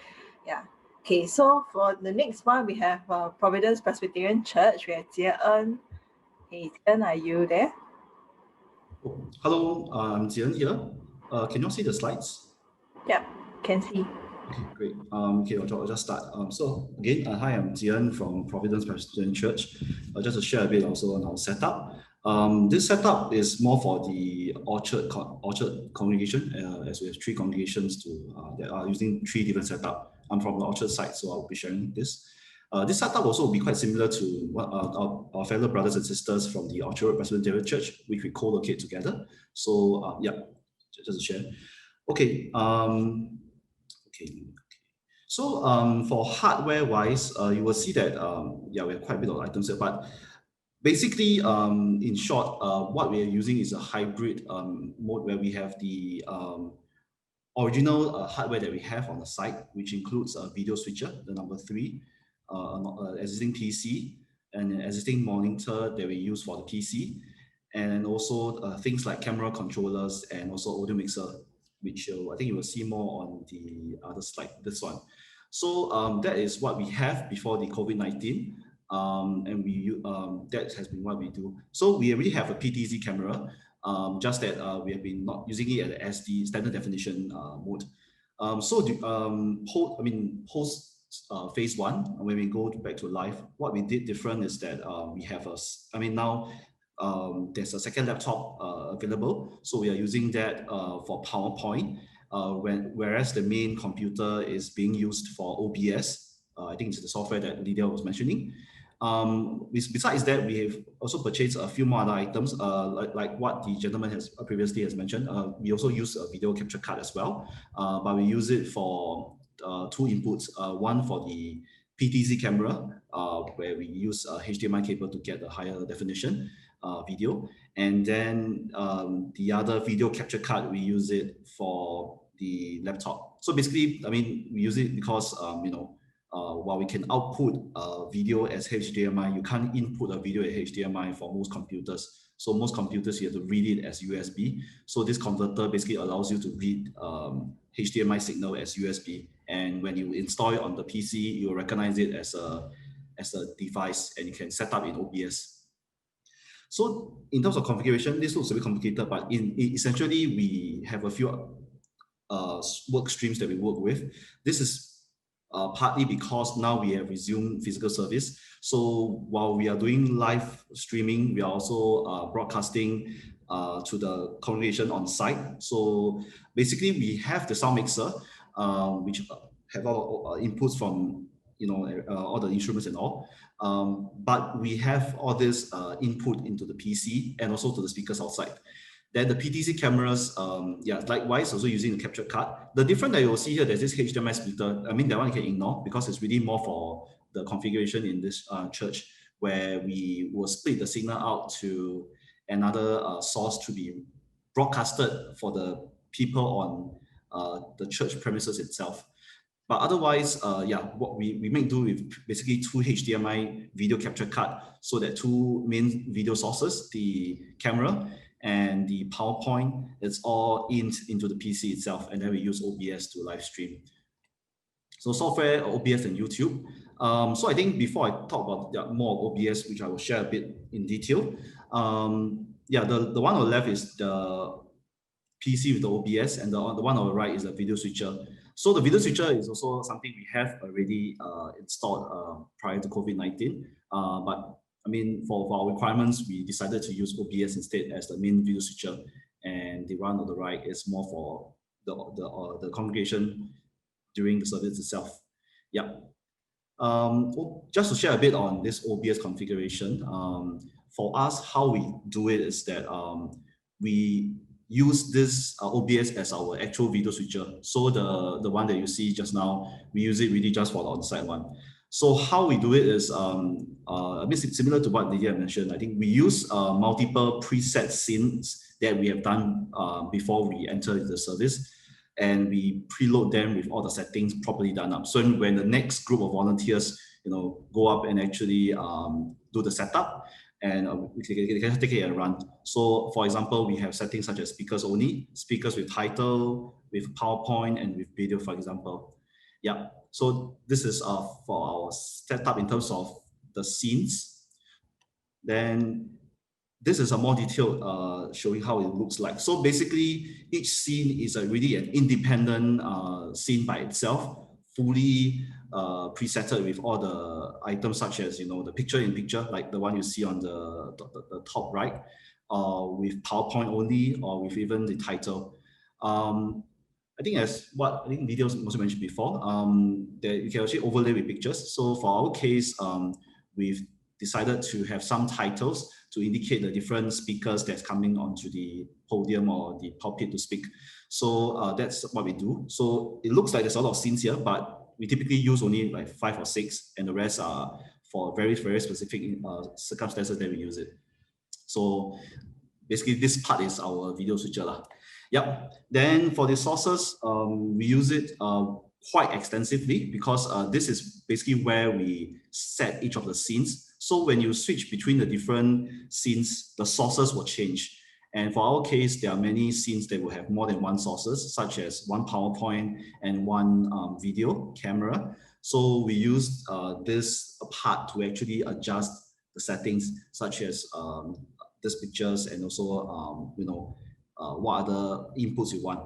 Yeah. Okay, so for the next one, we have Providence Presbyterian Church. We have Jie En. Hey, Jie En, are you there? Hello, I'm Jian here. Can you see the slides? Yeah, can see. Okay, great. Okay, I'll just start. So again, hi, I'm Jian from Providence Presbyterian Church. Just to share a bit also on our setup. This setup is more for the Orchard congregation, as we have 3 congregations that are using 3 different setups. I'm from the Orchard side, so I'll be sharing this. This setup also will be quite similar to what our fellow brothers and sisters from the Orchard Presbyterian Church, which we co-locate together. So yeah, just to share. Okay. So for hardware-wise, you will see that we have quite a bit of items here, but basically, in short, what we are using is a hybrid mode where we have the original hardware that we have on the site, which includes a video switcher, the number 3, an existing PC, and an existing monitor that we use for the PC, and also things like camera controllers and also audio mixer, which I think you will see more on the other slide, this one. So that is what we have before the COVID-19. And that has been what we do. So we already have a PTZ camera, just that we have been not using it at the SD standard definition mode. Post phase one, when we go back to live, what we did different is that we have now there's a second laptop available, so we are using that for PowerPoint. Whereas the main computer is being used for OBS. I think it's the software that Lydia was mentioning. Besides that, we have also purchased a few more other items, like what the gentleman has previously mentioned. We also use a video capture card as well, but we use it for two inputs. One for the PTZ camera, where we use a HDMI cable to get a higher definition video, and then the other video capture card, we use it for the laptop. So basically, we use it because while we can output video as HDMI, you can't input a video as HDMI for most computers. So most computers, you have to read it as USB. So this converter basically allows you to read HDMI signal as USB. And when you install it on the PC, you will recognize it as a device, and you can set up in OBS. So in terms of configuration, this looks a bit complicated, but essentially we have a few work streams that we work with. This is partly because now we have resumed physical service. So while we are doing live streaming, we are also broadcasting to the congregation on site. So basically, we have the sound mixer, which have all inputs from all the instruments and all. But we have all this input into the PC and also to the speakers outside. Then the PTZ cameras, likewise, also using the capture card. The difference that you'll see here, there's this HDMI splitter. That one you can ignore because it's really more for the configuration in this church, where we will split the signal out to another source to be broadcasted for the people on the church premises itself. But otherwise, what we make do with basically two HDMI video capture card, so that two main video sources, the camera and the PowerPoint, it's all into the PC itself, and then we use OBS to live stream. So software, OBS and YouTube. So I think before I talk about more of OBS, which I will share a bit in detail, the one on the left is the PC with the OBS, and the one on the right is the video switcher. So the video switcher is also something we have already installed prior to COVID-19, but for our requirements, we decided to use OBS instead as the main video switcher, and the one on the right is more for the congregation during the service itself. Just to share a bit on this OBS configuration, for us, how we do it is that we use this OBS as our actual video switcher. So the one that you see just now, we use it really just for the on-site one. So how we do it is a bit similar to what Lydia mentioned. I think we use multiple preset scenes that we have done before we enter the service, and we preload them with all the settings properly done up. So when the next group of volunteers, go up and actually do the setup, and we can take it and run. So for example, we have settings such as speakers only, speakers with title, with PowerPoint, and with video, for example. So this is for our setup in terms of the scenes. Then this is a more detailed showing how it looks like. So basically, each scene is really an independent scene by itself, fully presetted with all the items such as the picture-in-picture, like the one you see on the top right, with PowerPoint only, or with even the title. I think as what Lydia also mentioned before, that you can actually overlay with pictures. So for our case, we've decided to have some titles to indicate the different speakers that's coming onto the podium or the pulpit to speak. So that's what we do. So it looks like there's a lot of scenes here, but we typically use only like 5 or 6, and the rest are for very, very specific circumstances that we use it. So basically this part is our video switcher. Then for the sources, we use it quite extensively because this is basically where we set each of the scenes. So when you switch between the different scenes, the sources will change. And for our case, there are many scenes that will have more than one sources, such as one PowerPoint and one video camera. So we use this part to actually adjust the settings, such as these pictures and also what other inputs you want.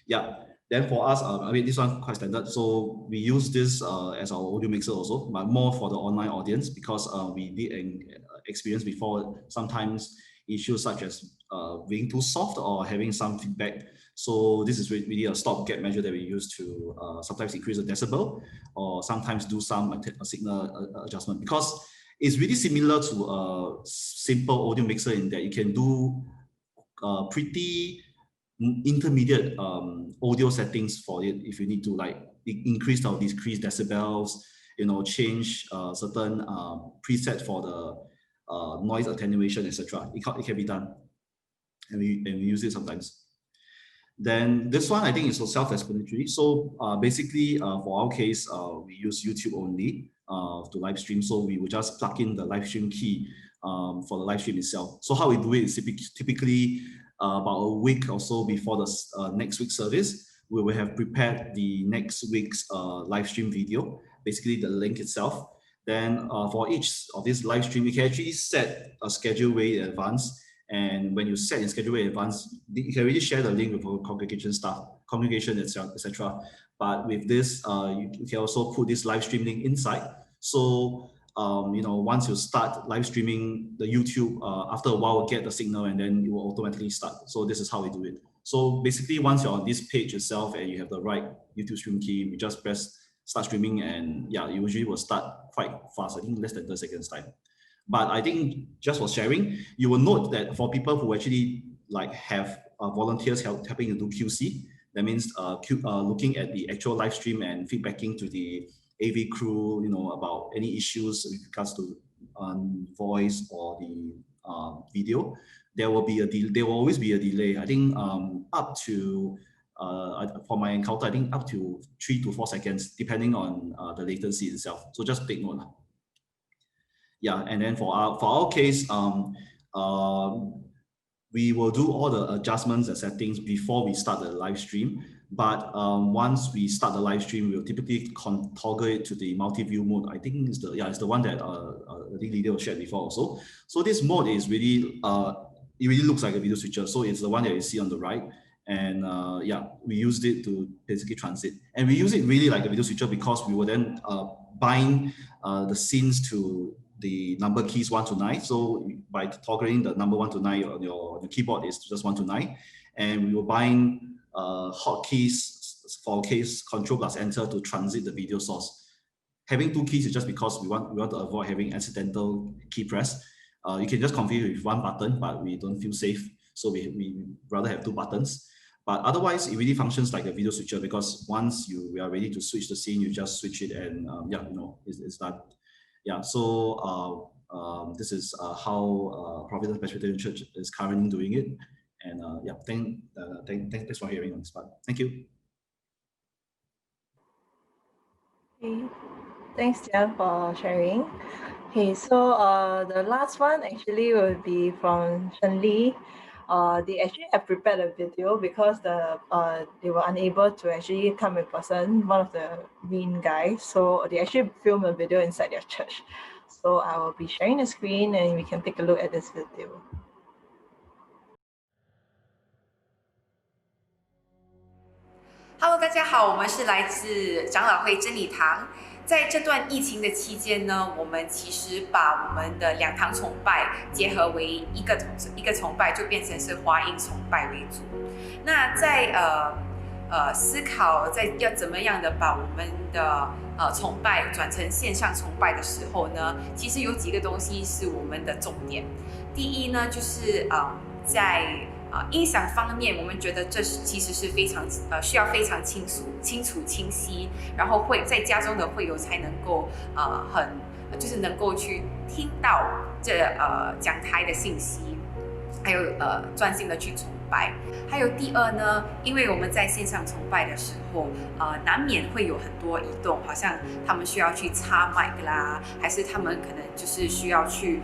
Yeah. Then for us, I mean, this one quite standard. So we use this as our audio mixer also, but more for the online audience, because we did experience before sometimes issues such as being too soft or having some feedback. So this is really a stopgap measure that we use to sometimes increase the decibel or sometimes do some signal adjustment, because it's really similar to a simple audio mixer in that you can do pretty intermediate audio settings for it if you need to, like increase or decrease decibels, change certain preset for the noise attenuation, etc. It can be done, and we use it sometimes. Then this one I think is so self-explanatory. So basically for our case, we use YouTube only to live stream. So we will just plug in the live stream key for the live stream itself. So how we do it is typically about a week or so before the next week's service, we will have prepared the next week's live stream video, basically the link itself. Then for each of these live stream, you can actually set a schedule way in advance. And when you set in schedule way in advance, you can really share the link with our congregation staff, congregation itself, etc. But with this, you can also put this live stream link inside. So once you start live streaming the YouTube, after a while, get the signal and then it will automatically start. So this is how we do it. So basically, once you're on this page itself and you have the right YouTube stream key, we just press start streaming, and yeah, it usually will start quite fast. I think less than 30 seconds time. But I think just for sharing, you will note that for people who actually have volunteers helping to do QC, that means looking at the actual live stream and feedbacking to the AV crew, about any issues with regards to voice or the video, there will always be a delay. I think up to for my encounter, I think up to 3 to 4 seconds, depending on the latency itself. So just take note. Yeah, and then for our case, we will do all the adjustments and settings before we start the live stream. But once we start the live stream, we'll typically toggle it to the multi-view mode. I think it's the one that I think Lydia shared before also. So this mode is really it really looks like a video switcher. So it's the one that you see on the right. And yeah, we used it to basically transit. And we use it really like a video switcher because we will then bind the scenes to the number keys 1 to 9. So by toggling the number 1 to 9 on your keyboard is just 1 to 9. And we will bind hotkeys for case Control plus Enter to transit the video source. Having 2 keys is just because we want to avoid having accidental key press. You can just configure with 1 button, but we don't feel safe. So we rather have 2 buttons. But otherwise, it really functions like a video switcher because once we are ready to switch the scene, you just switch it and yeah, it's done. Yeah, so this is how Providence Presbyterian Church is currently doing it. And yeah, thanks for hearing on this part. Thank you. Okay. Thanks, Jan, for sharing. Okay, so the last one actually will be from Shen Li. They actually have prepared a video because they were unable to actually come in person, one of the main guys. So they actually filmed a video inside their church. So I will be sharing the screen and we can take a look at this video. Hello， 大家好，我们是来自长老会真理堂。在这段疫情的期间呢，我们其实把我们的2堂崇拜结合为一个崇拜，就变成是华音崇拜为主。那在思考在要怎么样的把我们的崇拜转成线上崇拜的时候呢，其实有几个东西是我们的重点。第一呢，就是在音响方面，我们觉得这其实是非常需要非常清楚、清晰，然后在家中的会友才能够就是能够去听到这讲台的信息，还有专心的去崇拜。还有第二呢，因为我们在线上崇拜的时候，难免会有很多移动，好像他们需要去插麦啦，还是他们可能就是需要去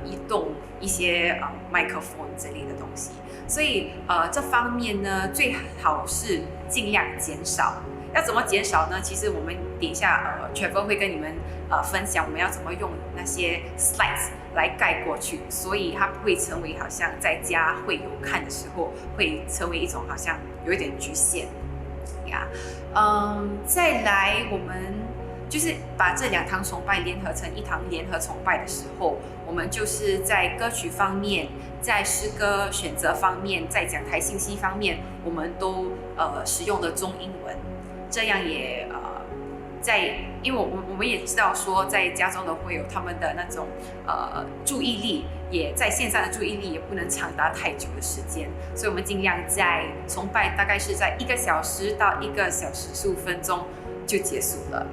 移动一些麦克风之类的东西。所以这方面呢，最好是尽量减少。要怎么减少呢？其实我们等一下Trevor 会跟你们分享我们要怎么用那些 slides 来盖过去，所以它不会成为好像在家会友看的时候会成为一种好像有一点局限呀。再来我们就是把这2堂崇拜联合成一堂联合崇拜的时候，我们就是在歌曲方面，在诗歌选择方面，在讲台信息方面，我们都使用的中英文。这样也因为我们也知道说，在家中的会友他们的那种注意力，也在线上的注意力也不能长达太久的时间，所以我们尽量在崇拜大概是在1个小时到1个小时15分钟就结束了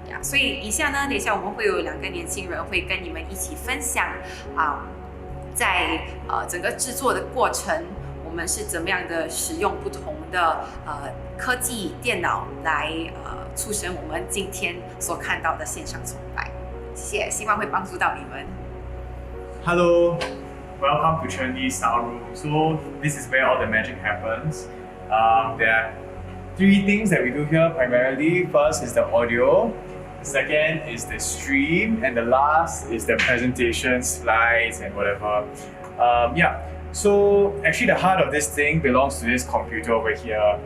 呀。所以以下呢，等一下我们会有2个年轻人会跟你们一起分享在整个制作的过程，我们是怎么样的使用不同的科技电脑来促成我们今天所看到的线上崇拜。谢谢，希望会帮助到你们。Hello, welcome to Trinity Sound Room. So this is where all the magic happens. There are 3 things that we do here primarily. First is the audio, the second is the stream, and the last is the presentation, slides, and whatever. So actually the heart of this thing belongs to this computer over here.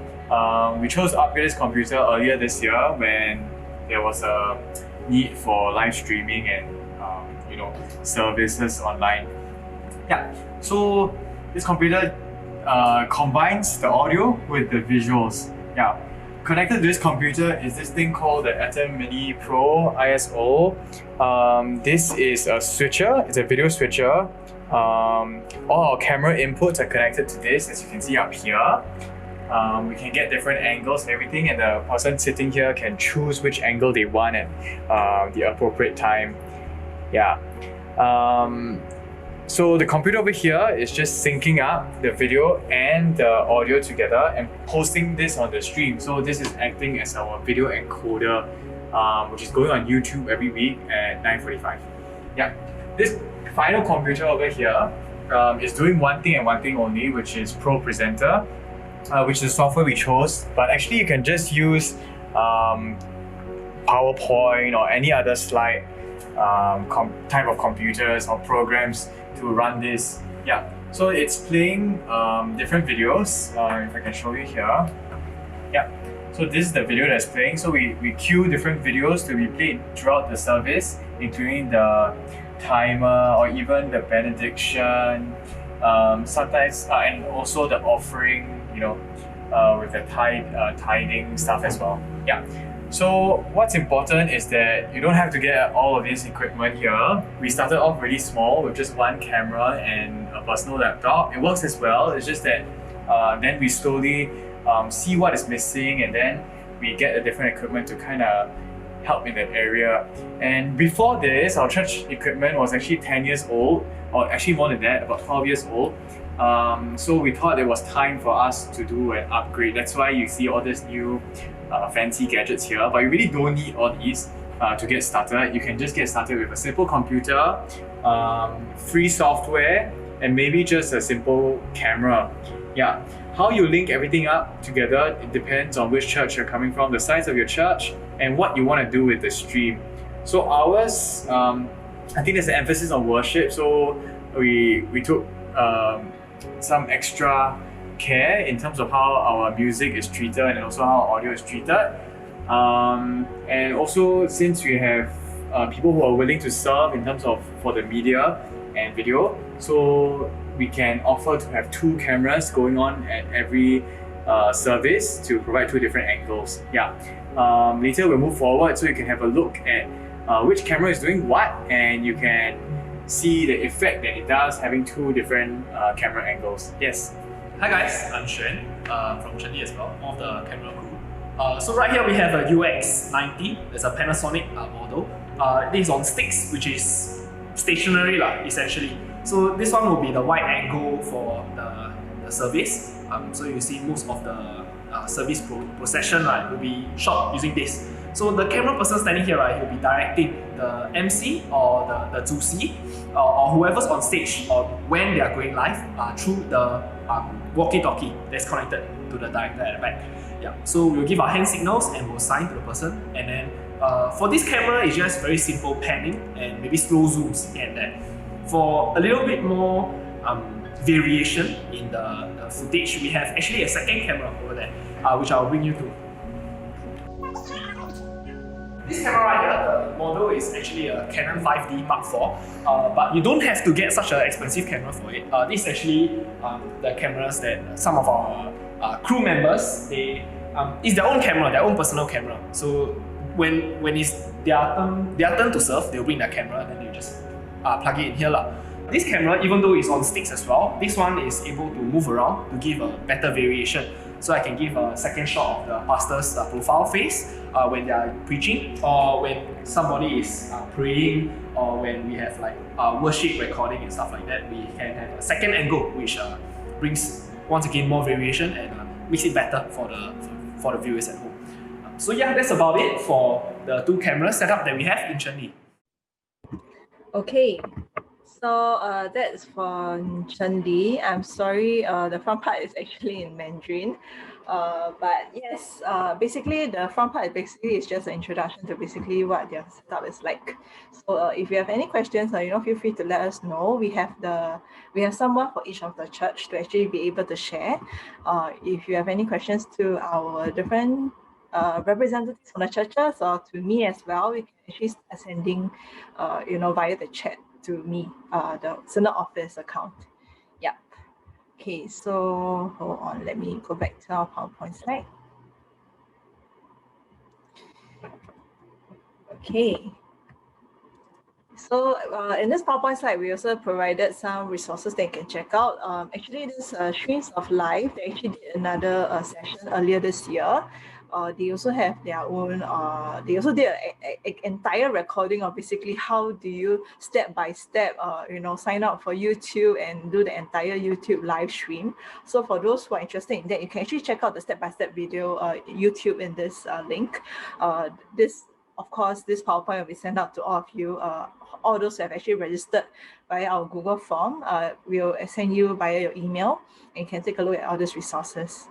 We chose to upgrade this computer earlier this year when there was a need for live streaming and services online. So this computer combines the audio with the visuals. Connected to this computer is this thing called the Atom Mini Pro ISO. This is a switcher, it's a video switcher. All our camera inputs are connected to this, as you can see up here. We can get different angles and everything, and the person sitting here can choose which angle they want at the appropriate time. So the computer over here is just syncing up the video and the audio together and posting this on the stream. So this is acting as our video encoder, which is going on YouTube every week at 9:45. This final computer over here is doing one thing and one thing only, which is Pro Presenter, which is the software we chose. But actually you can just use PowerPoint or any other slide type of computers or programs to run this. So it's playing different videos. If I can show you here. So this is the video that's playing. So we queue different videos to be played throughout the service, including the timer or even the benediction, sometimes and also the offering, with the tithing stuff as well. So what's important is that you don't have to get all of this equipment here. We started off really small with just one camera and a personal laptop. It works as well. It's just that then we slowly see what is missing, and then we get the different equipment to kind of help in that area. And before this, our church equipment was actually 10 years old, or actually more than that, about 12 years old. So we thought it was time for us to do an upgrade. That's why you see all these new fancy gadgets here, but you really don't need all these to get started. You can just get started with a simple computer, free software, and maybe just a simple camera. How you link everything up together, it depends on which church you're coming from, the size of your church, and what you want to do with the stream. So ours, I think there's an emphasis on worship, so we took some extra care in terms of how our music is treated and also how our audio is treated. And also, since we have people who are willing to serve in terms of for the media and video, so we can offer to have 2 cameras going on at every service to provide 2 different angles. Later we'll move forward so you can have a look at which camera is doing what, and you can see the effect that it does having 2 different camera angles. Yes. Hi guys, I'm Xuan from Trinity as well, one of the camera crew. So right here we have a UX90. It's a Panasonic model. It is on sticks, which is stationary essentially. So this one will be the wide angle for the service. So you see most of the service procession, right, will be shot using this. So the camera person standing here, right, he'll be directing the MC or the 主席 or whoever's on stage or when they are going live through the walkie-talkie that's connected to the director at the back. Yeah. So we'll give our hand signals and we'll sign to the person. And then for this camera, it's just very simple panning and maybe slow zooms here and there. For a little bit more variation in the footage, we have actually a second camera over there, which I'll bring you to. This camera right here, the model is actually a Canon 5D Mark IV, but you don't have to get such an expensive camera for it. This is actually the cameras that some of our crew members, it's their own camera, their own personal camera. So when it's their turn to surf, they'll bring their camera and then you just plug it in here. This camera, even though it's on sticks as well, this one is able to move around to give a better variation. So I can give a second shot of the pastor's profile face when they are preaching, or when somebody is praying, or when we have like worship recording and stuff like that. We can have a second angle, which brings once again more variation and makes it better for the viewers at home. So yeah, that's about it for the two camera setup that we have in Chenli. Okay. So that's for Chendi. I'm sorry, the front part is actually in Mandarin. But yes, basically the front part is just an introduction to basically what their setup is like. So if you have any questions, feel free to let us know. We have someone for each of the church to actually be able to share. If you have any questions to our different representatives from the churches or to me as well, we can actually start sending, via the chat to me, the Synod office account. Yeah. Okay, so hold on, let me go back to our PowerPoint slide. Okay. So in this PowerPoint slide, we also provided some resources that you can check out. Actually, this Streams of Life, they actually did another session earlier this year. They also have their own, they also did an entire recording of basically how do you step by step, sign up for YouTube and do the entire YouTube live stream. So for those who are interested in that, you can actually check out the step-by-step video YouTube in this link. Of course, this PowerPoint will be sent out to all of you, all those who have actually registered via our Google form. We'll send you via your email and you can take a look at all these resources.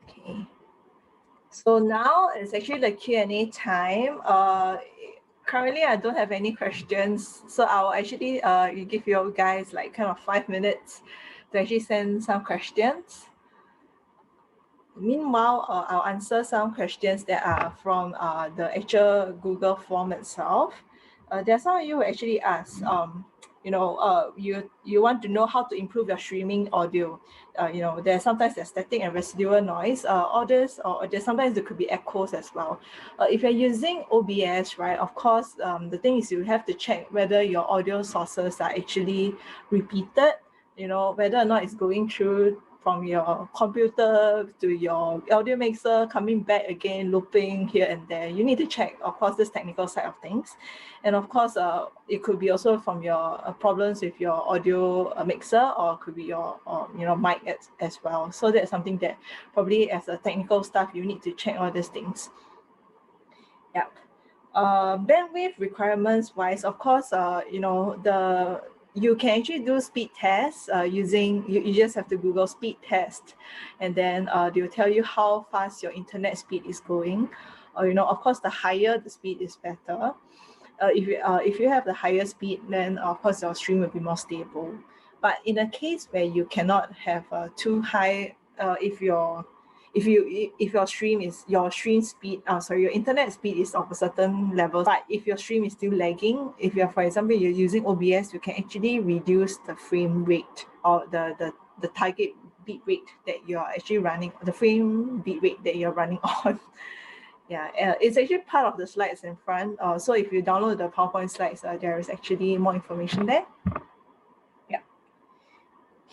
Okay, so now it's actually the Q&A time. Currently, I don't have any questions, so I'll actually give you guys like kind of 5 minutes to actually send some questions. Meanwhile, I'll answer some questions that are from the actual Google form itself. There are some of you who actually ask, you want to know how to improve your streaming audio. There's sometimes there's static and residual noise, or there's sometimes there could be echoes as well. If you're using OBS, right, of course, the thing is you have to check whether your audio sources are actually repeated, whether or not it's going through from your computer to your audio mixer, coming back again, looping here and there. You need to check, of course, this technical side of things. And of course, it could be also from your problems with your audio mixer, or could be your mic as well. So that's something that probably as a technical staff, you need to check all these things. Yeah. Bandwidth requirements wise, of course, you can actually do speed tests using, you just have to Google speed test, and then they'll tell you how fast your internet speed is going. Of course, the higher the speed is better. If you have the higher speed, then of course your stream will be more stable. But in a case where you cannot have too high, if your internet speed is of a certain level, but if your stream is still lagging, if you're, for example, you're using OBS, you can actually reduce the frame rate or the target bit rate that you're actually running, the frame bit rate that you're running on. Yeah, it's actually part of the slides in front. So if you download the PowerPoint slides, there is actually more information there.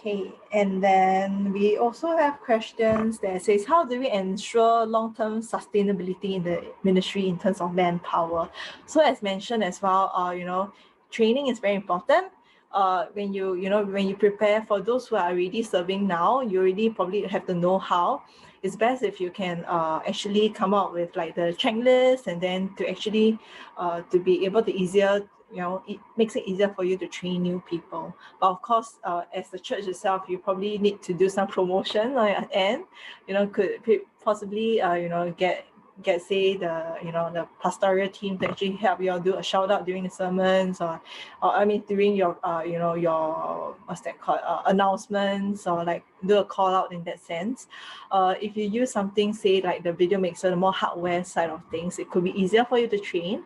Okay, and then we also have questions that says, how do we ensure long-term sustainability in the ministry in terms of manpower? So as mentioned as well, training is very important. when you prepare for those who are already serving now, you already probably have the know-how. It's best if you can actually come up with like the checklist, and then to actually to be able to easier, it makes it easier for you to train new people. But of course, as the church itself, you probably need to do some promotion at the end. Could possibly get say the pastoral team to actually help you all do a shout out during the sermons, or I mean during your your what's that called, announcements, or like do a call out in that sense. If you use something, say like the video mixer, the more hardware side of things, it could be easier for you to train.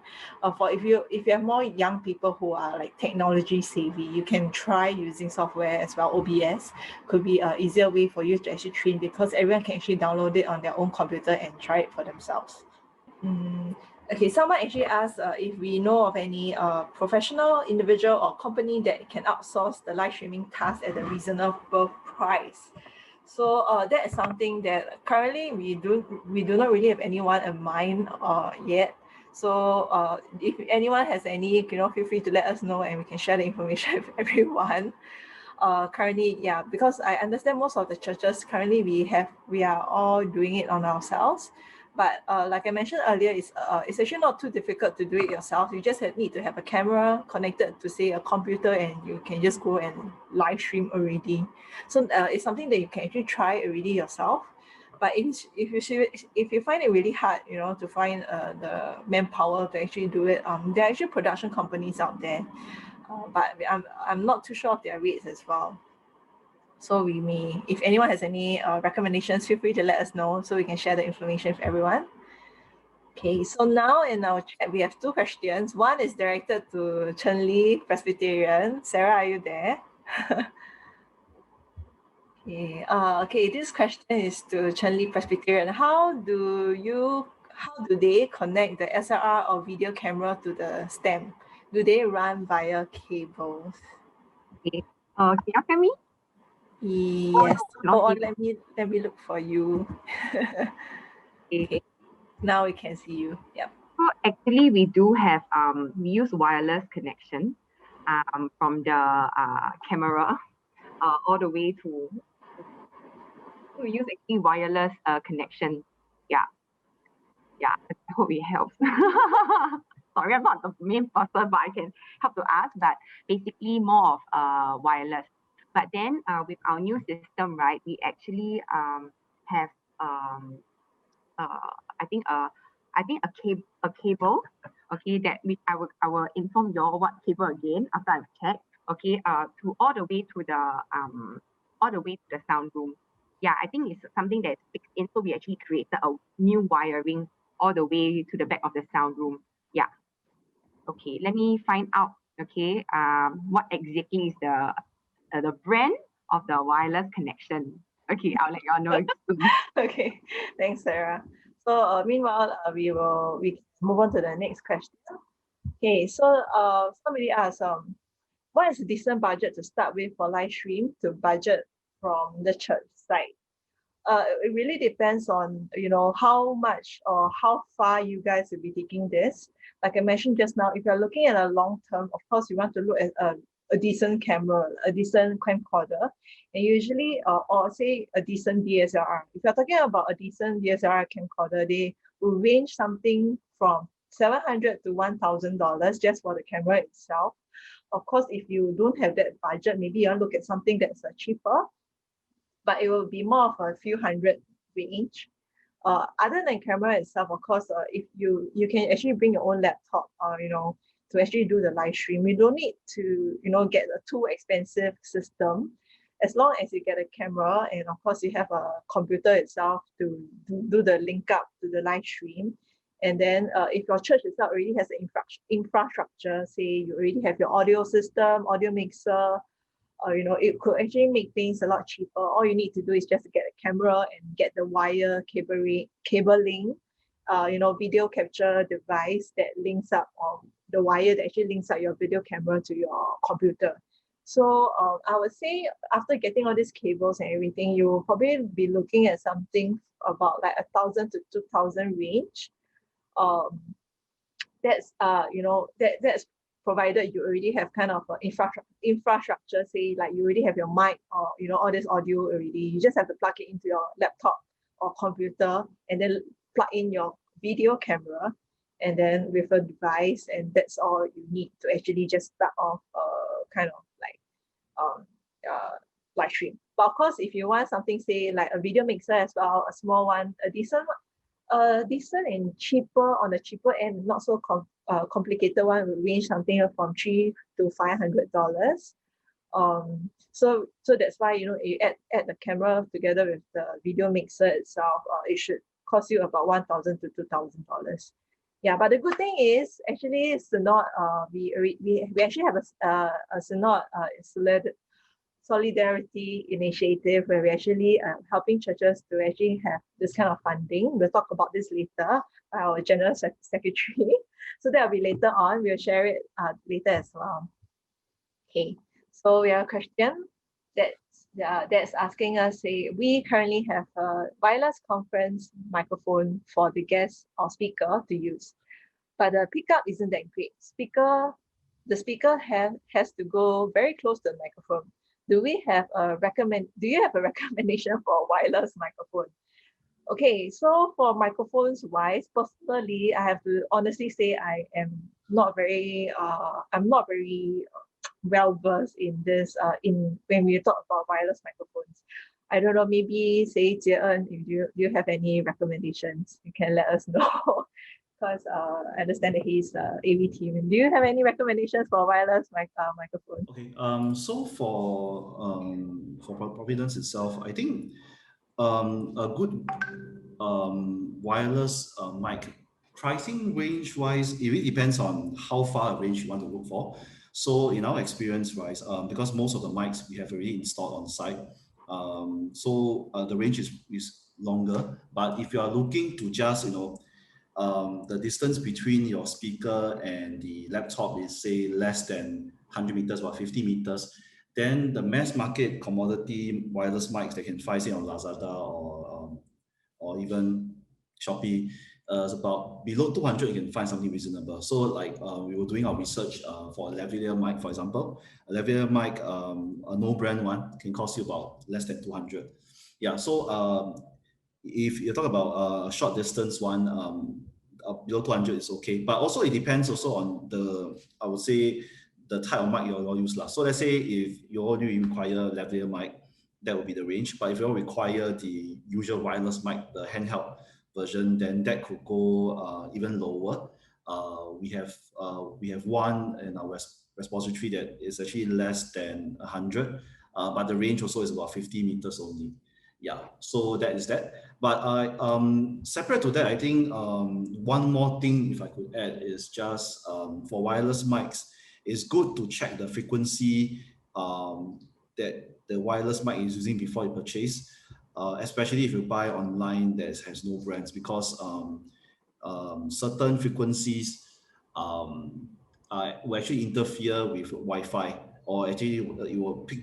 For if you have more young people who are like technology savvy, you can try using software as well. OBS could be an easier way for you to actually train, because everyone can actually download it on their own computer and try it for themselves. Okay, someone actually asked if we know of any professional individual or company that can outsource the live streaming task at a reasonable price. So that is something that currently we do not really have anyone in mind yet. So if anyone has any, feel free to let us know, and we can share the information with everyone. Currently, yeah, because I understand most of the churches currently we are all doing it on ourselves. But like I mentioned earlier, it's actually not too difficult to do it yourself. You just need to have a camera connected to, say, a computer, and you can just go and live stream already. So it's something that you can actually try already yourself. But if you find it really hard, to find the manpower to actually do it, there are actually production companies out there. But I'm not too sure of their rates as well. So we may, if anyone has any recommendations, feel free to let us know so we can share the information with everyone. Okay, so now in our chat, we have two questions. One is directed to Chen Li, Presbyterian. Sarah, are you there? Okay, this question is to Chen Li, Presbyterian. How do they connect the SLR or video camera to the stem? Do they run via cables? Okay. Can you hear me? Yes. Oh, Let me look for you. Okay. Now we can see you. Yep. So actually, we do have we use wireless connection from the camera all the way to. So we use actually wireless connection. Yeah. I hope it helps. Sorry, I'm not the main person, but I can help to ask. But basically, more of wireless. But then with our new system, right, we actually have I think a cable, okay, that I will inform you all what cable again after I've checked, okay, to all the way to the sound room. Yeah, I think it's something that's fixed in, so we actually created a new wiring all the way to the back of the sound room. Yeah. Okay, let me find out, okay, what exactly is the brand of the wireless connection. Okay, I'll let you all know soon. Okay, thanks, Sarah. So meanwhile, we move on to the next question. Okay, so somebody asked, what is a decent budget to start with for live stream to budget from the church side? It really depends on how much or how far you guys will be taking this. Like I mentioned just now, if you're looking at a long term, of course you want to look at a decent camera, a decent camcorder, and usually or say a decent DSLR. If you're talking about a decent DSLR camcorder, they will range something from $700 to $1,000 just for the camera itself. Of course, if you don't have that budget, maybe you want to look at something that's cheaper, but it will be more of a few hundred range. Other than camera itself, of course, if you can actually bring your own laptop, to actually do the live stream. You don't need to, get a too expensive system. As long as you get a camera, and of course you have a computer itself to do the link up to the live stream. And then if your church itself already has an infrastructure, say you already have your audio system, audio mixer, it could actually make things a lot cheaper. All you need to do is just to get a camera and get the wire cabling, video capture device that links up the wire that actually links up your video camera to your computer. So I would say after getting all these cables and everything, you will probably be looking at something about like 1,000 to 2,000 range. That's provided you already have kind of infrastructure, say like you already have your mic or all this audio already. You just have to plug it into your laptop or computer and then plug in your video camera, and then with a device, and that's all you need to actually just start off kind of like live stream. But of course, if you want something, say like a video mixer as well, a small one, a decent and cheaper, on the cheaper end, not so complicated one, will range something from $300 to $500. So that's why you add the camera together with the video mixer itself, it should cost you about $1,000 to $2,000. Yeah, but the good thing is actually Synod, we actually have a Synod solidarity initiative where we're actually helping churches to actually have this kind of funding. We'll talk about this later by our General Secretary. So that'll be later on. We'll share it later as well. Okay, so we have a question that's asking us, say, we currently have a wireless conference microphone for the guest or speaker to use, but the pickup isn't that great. The speaker has to go very close to the microphone. Do you have a recommendation for a wireless microphone? Okay, so for microphones wise, personally, I have to honestly say I'm not very well versed in this when we talk about wireless microphones. I don't know, maybe say Jie-En, if you have any recommendations, you can let us know. Because I understand that he's AV team. Do you have any recommendations for wireless microphone? Okay. So for Providence itself, I think a good wireless mic, pricing range wise, it really depends on how far a range you want to look for. So in our experience wise, because most of the mics we have already installed on site, so the range is longer. But if you are looking to just the distance between your speaker and the laptop is say less than 100 meters or 50 meters, then the mass market commodity wireless mics that can find say on Lazada or even Shopee is about below 200. You can find something reasonable. So like we were doing our research for a lavalier mic, for example. A lavalier mic, a no brand one, can cost you about less than 200. Yeah. So if you talk about a short distance one, below 200 is okay. But also it depends also on I would say, the type of mic you all use. So let's say if you only require lavalier mic, that would be the range. But if you all require the usual wireless mic, the handheld version, then that could go even lower. We have one in our repository that is actually less than 100, but the range also is about 50 meters only. Yeah, so that is that. But separate to that, I think one more thing, if I could add, is just for wireless mics, it's good to check the frequency that the wireless mic is using before you purchase, especially if you buy online that has no brands, because certain frequencies will actually interfere with Wi-Fi, or actually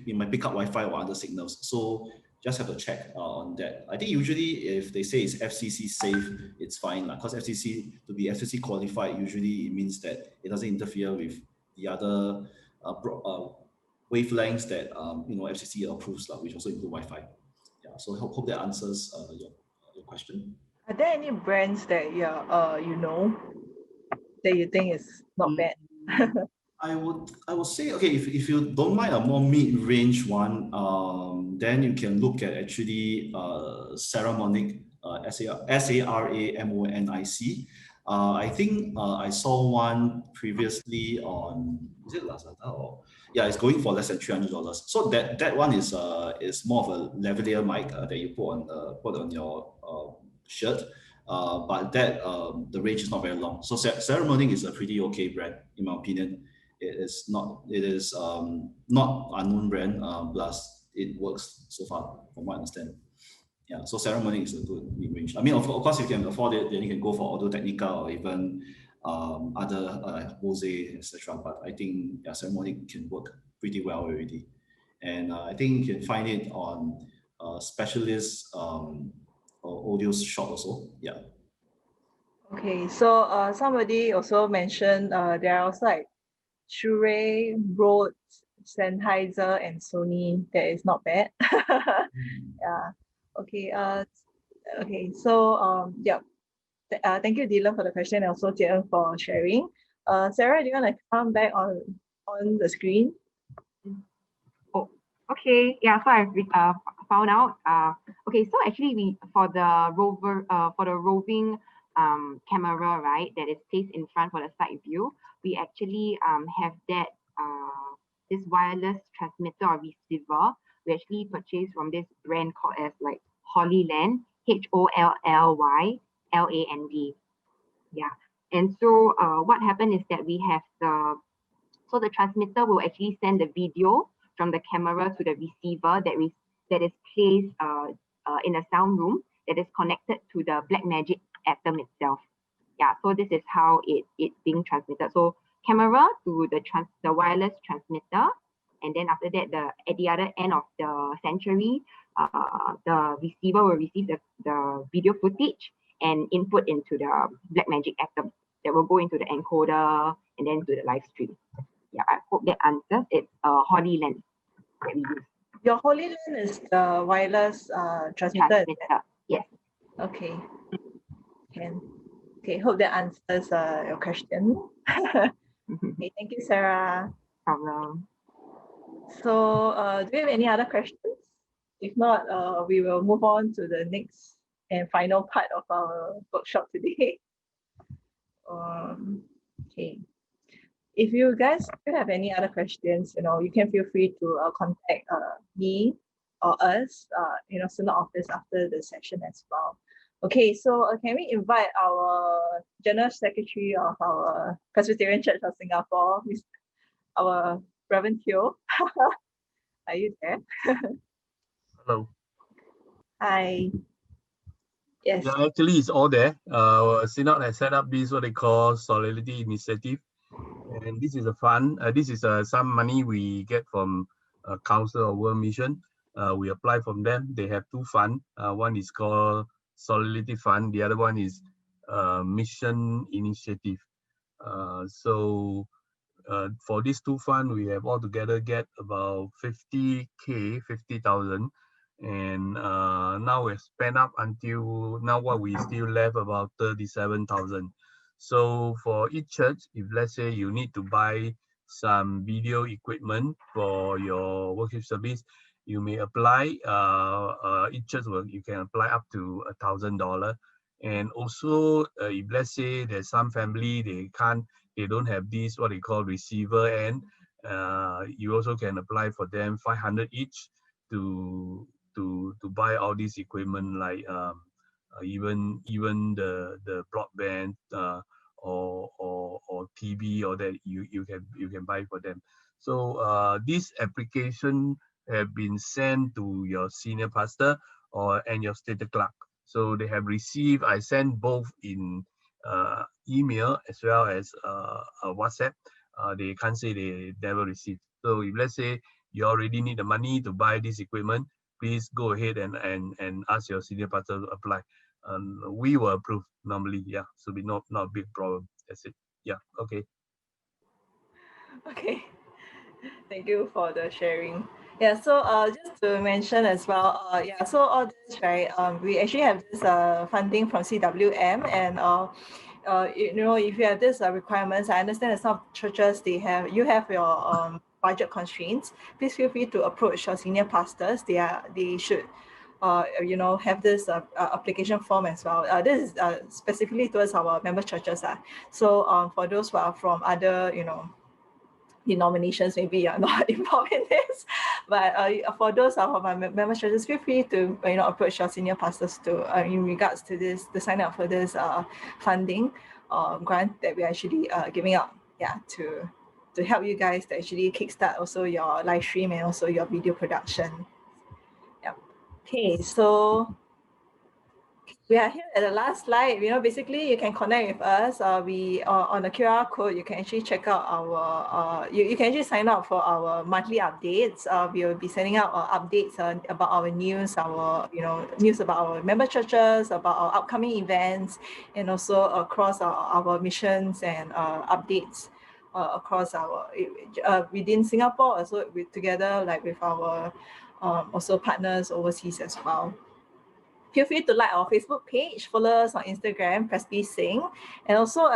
it might pick up Wi-Fi or other signals. So just have to check on that. I think usually if they say it's FCC safe, it's fine, because to be FCC qualified, usually it means that it doesn't interfere with the other wavelengths that FCC approves, which also include Wi-Fi. Yeah, so hope that answers your question. Are there any brands that that you think is not bad? I would say, okay, if you don't mind a more mid-range one, then you can look at actually Saramonic, SARAMONIC. I think I saw one previously on, is it Lazada or? Yeah, it's going for less than $300. So that one is more of a lavalier mic that you put on your shirt. But that the range is not very long. So Saramonic is a pretty okay brand in my opinion. It is not unknown brand, plus it works so far from what I understand. Yeah, so Saramonic is a good mid-range. I mean, of course, if you can afford it, then you can go for Audio Technica or even other Bose, etc. But I think Saramonic can work pretty well already, and I think you can find it on specialist audio shop also. Yeah. Okay, so somebody also mentioned there are also like Shure, Rode, Sennheiser, and Sony. That is not bad. Yeah. Okay. Okay. So yeah. Thank you, Dylan, for the question, and also Jian for sharing. Sarah, do you want to come back on the screen? Oh, okay. Yeah. So I've found out. Okay. So actually, we for the roving camera, right, that is placed in front for the side view, we actually have that this wireless transmitter or receiver. We actually purchased from this brand called as like Holyland, HOLLYLAND. Yeah. And so what happened is that we have the transmitter will actually send the video from the camera to the receiver that is placed in a sound room that is connected to the Blackmagic Atom itself. Yeah, so this is how it's being transmitted. So camera to the wireless transmitter, and then after that, at the other end of the sanctuary, the receiver will receive the video footage and input into the Blackmagic Atom that will go into the encoder and then to the live stream. Yeah, I hope that answers. It's Holyland that we use. Your Holyland is the wireless transmitter. Yes. Okay. Okay, hope that answers your question. Okay, thank you, Sarah. Problem. So do we have any other questions? If not, we will move on to the next and final part of our workshop today. Okay. If you guys do have any other questions, you can feel free to contact me or us, Synod office after the session as well. Okay, so can we invite our General Secretary of our Presbyterian Church of Singapore, our Reverend Teo? Are you there? Hello. Hi. Yes. Yeah, actually, it's all there. Synod has set up this what they call Solidarity Initiative, and this is a fund. This is some money we get from Council of World Mission. We apply from them. They have two funds. One is called Solidarity Fund. The other one is Mission Initiative. So for these two funds, we have altogether get about 50,000. And now we've spent up until now what we still left about 37,000. So for each church, if let's say you need to buy some video equipment for your worship service, you may apply. Each church you can apply up to $1,000. And also, if let's say there's some family they don't have this what they call receiver, and you also can apply for them 500 each to buy all this equipment, like even the broadband or TV, or that you can buy for them. So this application have been sent to your senior pastor and your state clerk. So they have received. I sent both in email as well as WhatsApp. They can't say they never received. So if let's say you already need the money to buy this equipment, please go ahead and ask your senior pastor to apply. We will approve normally. Yeah, so be not a big problem. That's it. Yeah. Okay. Okay. Thank you for the sharing. Yeah, so just to mention as well, yeah, so all this, right, we actually have this funding from CWM, and if you have this requirements, I understand that some churches, you have your budget constraints. Please feel free to approach your senior pastors. They should have this application form as well. This is specifically towards our member churches. So for those who are from other, denominations, maybe you're not involved in this, but for those of my member churches, feel free to approach your senior pastors to in regards to this, to sign up for this funding grant that we're actually giving out, to help you guys to actually kickstart also your live stream and also your video production. Yeah. Okay, so we are here at the last slide. Basically you can connect with us. We on the QR code, you can actually check out our you can actually sign up for our monthly updates. We will be sending out updates about our news, news about our member churches, about our upcoming events, and also across our missions and updates. across our within Singapore, also together like with our also partners overseas as well. Feel free to like our Facebook page, follow us on Instagram, PresbySing, and also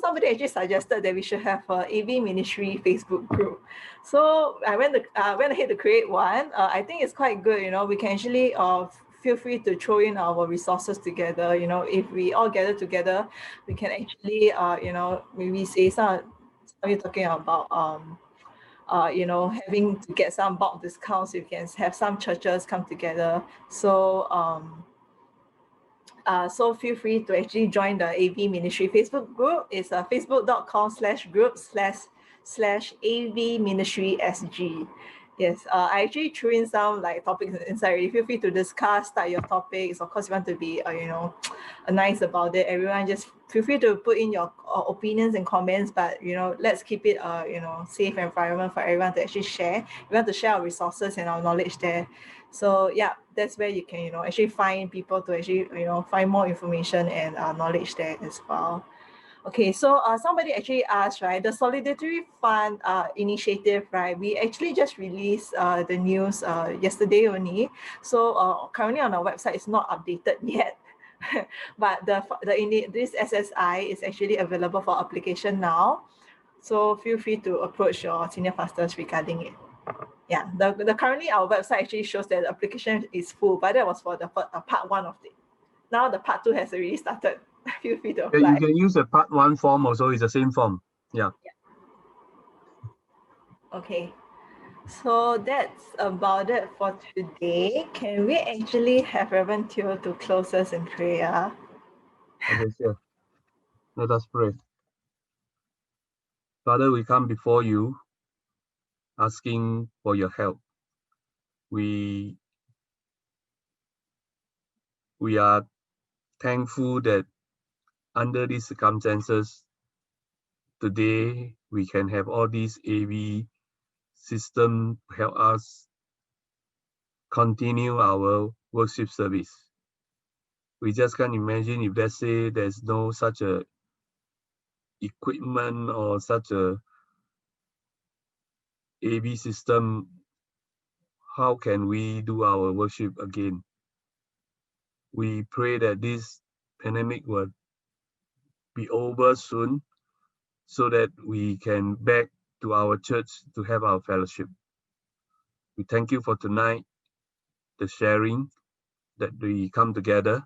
somebody actually suggested that we should have a AV Ministry Facebook group. So I went ahead to create one. I think it's quite good. We can actually feel free to throw in our resources together. If we all gather together, we can actually maybe say you're talking about having to get some bulk discounts. You can have some churches come together. So so feel free to actually join the AV Ministry Facebook group. It's facebook.com/group/AV Ministry SG. Yes, I actually threw in some topics inside. Feel free to discuss, start your topics. Of course, you want to be nice about it. Everyone just feel free to put in your opinions and comments, but let's keep it safe environment for everyone to actually share. We want to share our resources and our knowledge there. So yeah, that's where you can actually find people to actually find more information and knowledge there as well. Okay, so somebody actually asked, right, the Solidarity Fund initiative, right? We actually just released the news yesterday only. So currently on our website, it's not updated yet. But this SSI is actually available for application now. So feel free to approach your senior pastors regarding it. Yeah, the currently our website actually shows that the application is full, but that was for the part 1 of it. Now the part 2 has already started. Feel free to apply. Yeah, you can use the part 1 form also. It's the same form. Yeah. Okay. So that's about it for today. Can we actually have Reverend Teo to close us in prayer? Okay, sure. Let us pray. Father, we come before you asking for your help. We are thankful that under these circumstances, today we can have all these AV system to help us continue our worship service. We just can't imagine if, let's say, there's no such a equipment or such a AV system, how can we do our worship again? We pray that this pandemic will be over soon so that we can back to our church to have our fellowship. We thank you for tonight, the sharing, that we come together.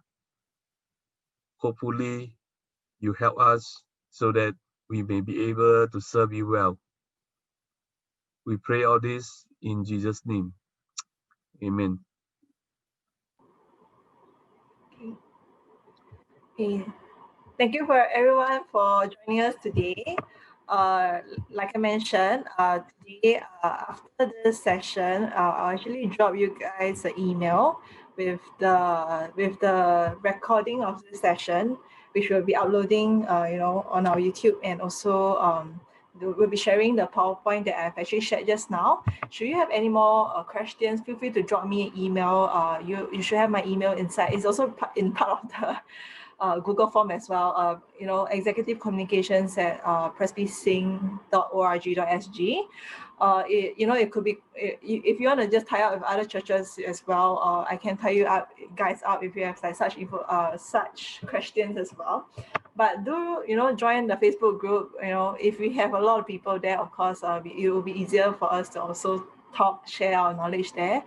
Hopefully, you help us so that we may be able to serve you well. We pray all this in Jesus' name. Amen. Okay. Thank you for everyone for joining us today. Like I mentioned, today after this session, I'll actually drop you guys an email with the recording of this session, which will be uploading on our YouTube, and also we'll be sharing the PowerPoint that I've actually shared just now. Should you have any more questions, feel free to drop me an email. You should have my email inside. It's also part of the Google form as well. Executive communications at presbysing.org.sg. It could be if you want to just tie up with other churches as well. I can tie you guys up if you have such questions as well. But do join the Facebook group. If we have a lot of people there, of course, it will be easier for us to also share our knowledge there.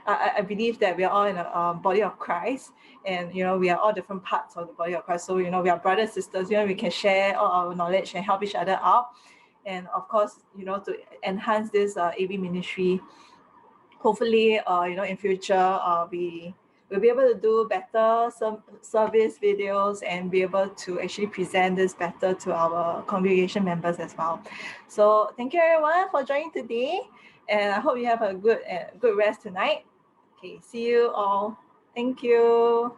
I believe that we are all in a body of Christ, and we are all different parts of the body of Christ. So we are brothers, sisters. We can share all our knowledge and help each other out, and of course, to enhance this AV ministry. Hopefully, in future, we'll be able to do better some service videos and be able to actually present this better to our congregation members as well. So thank you everyone for joining today, and I hope you have a good rest tonight. Okay, see you all. Thank you.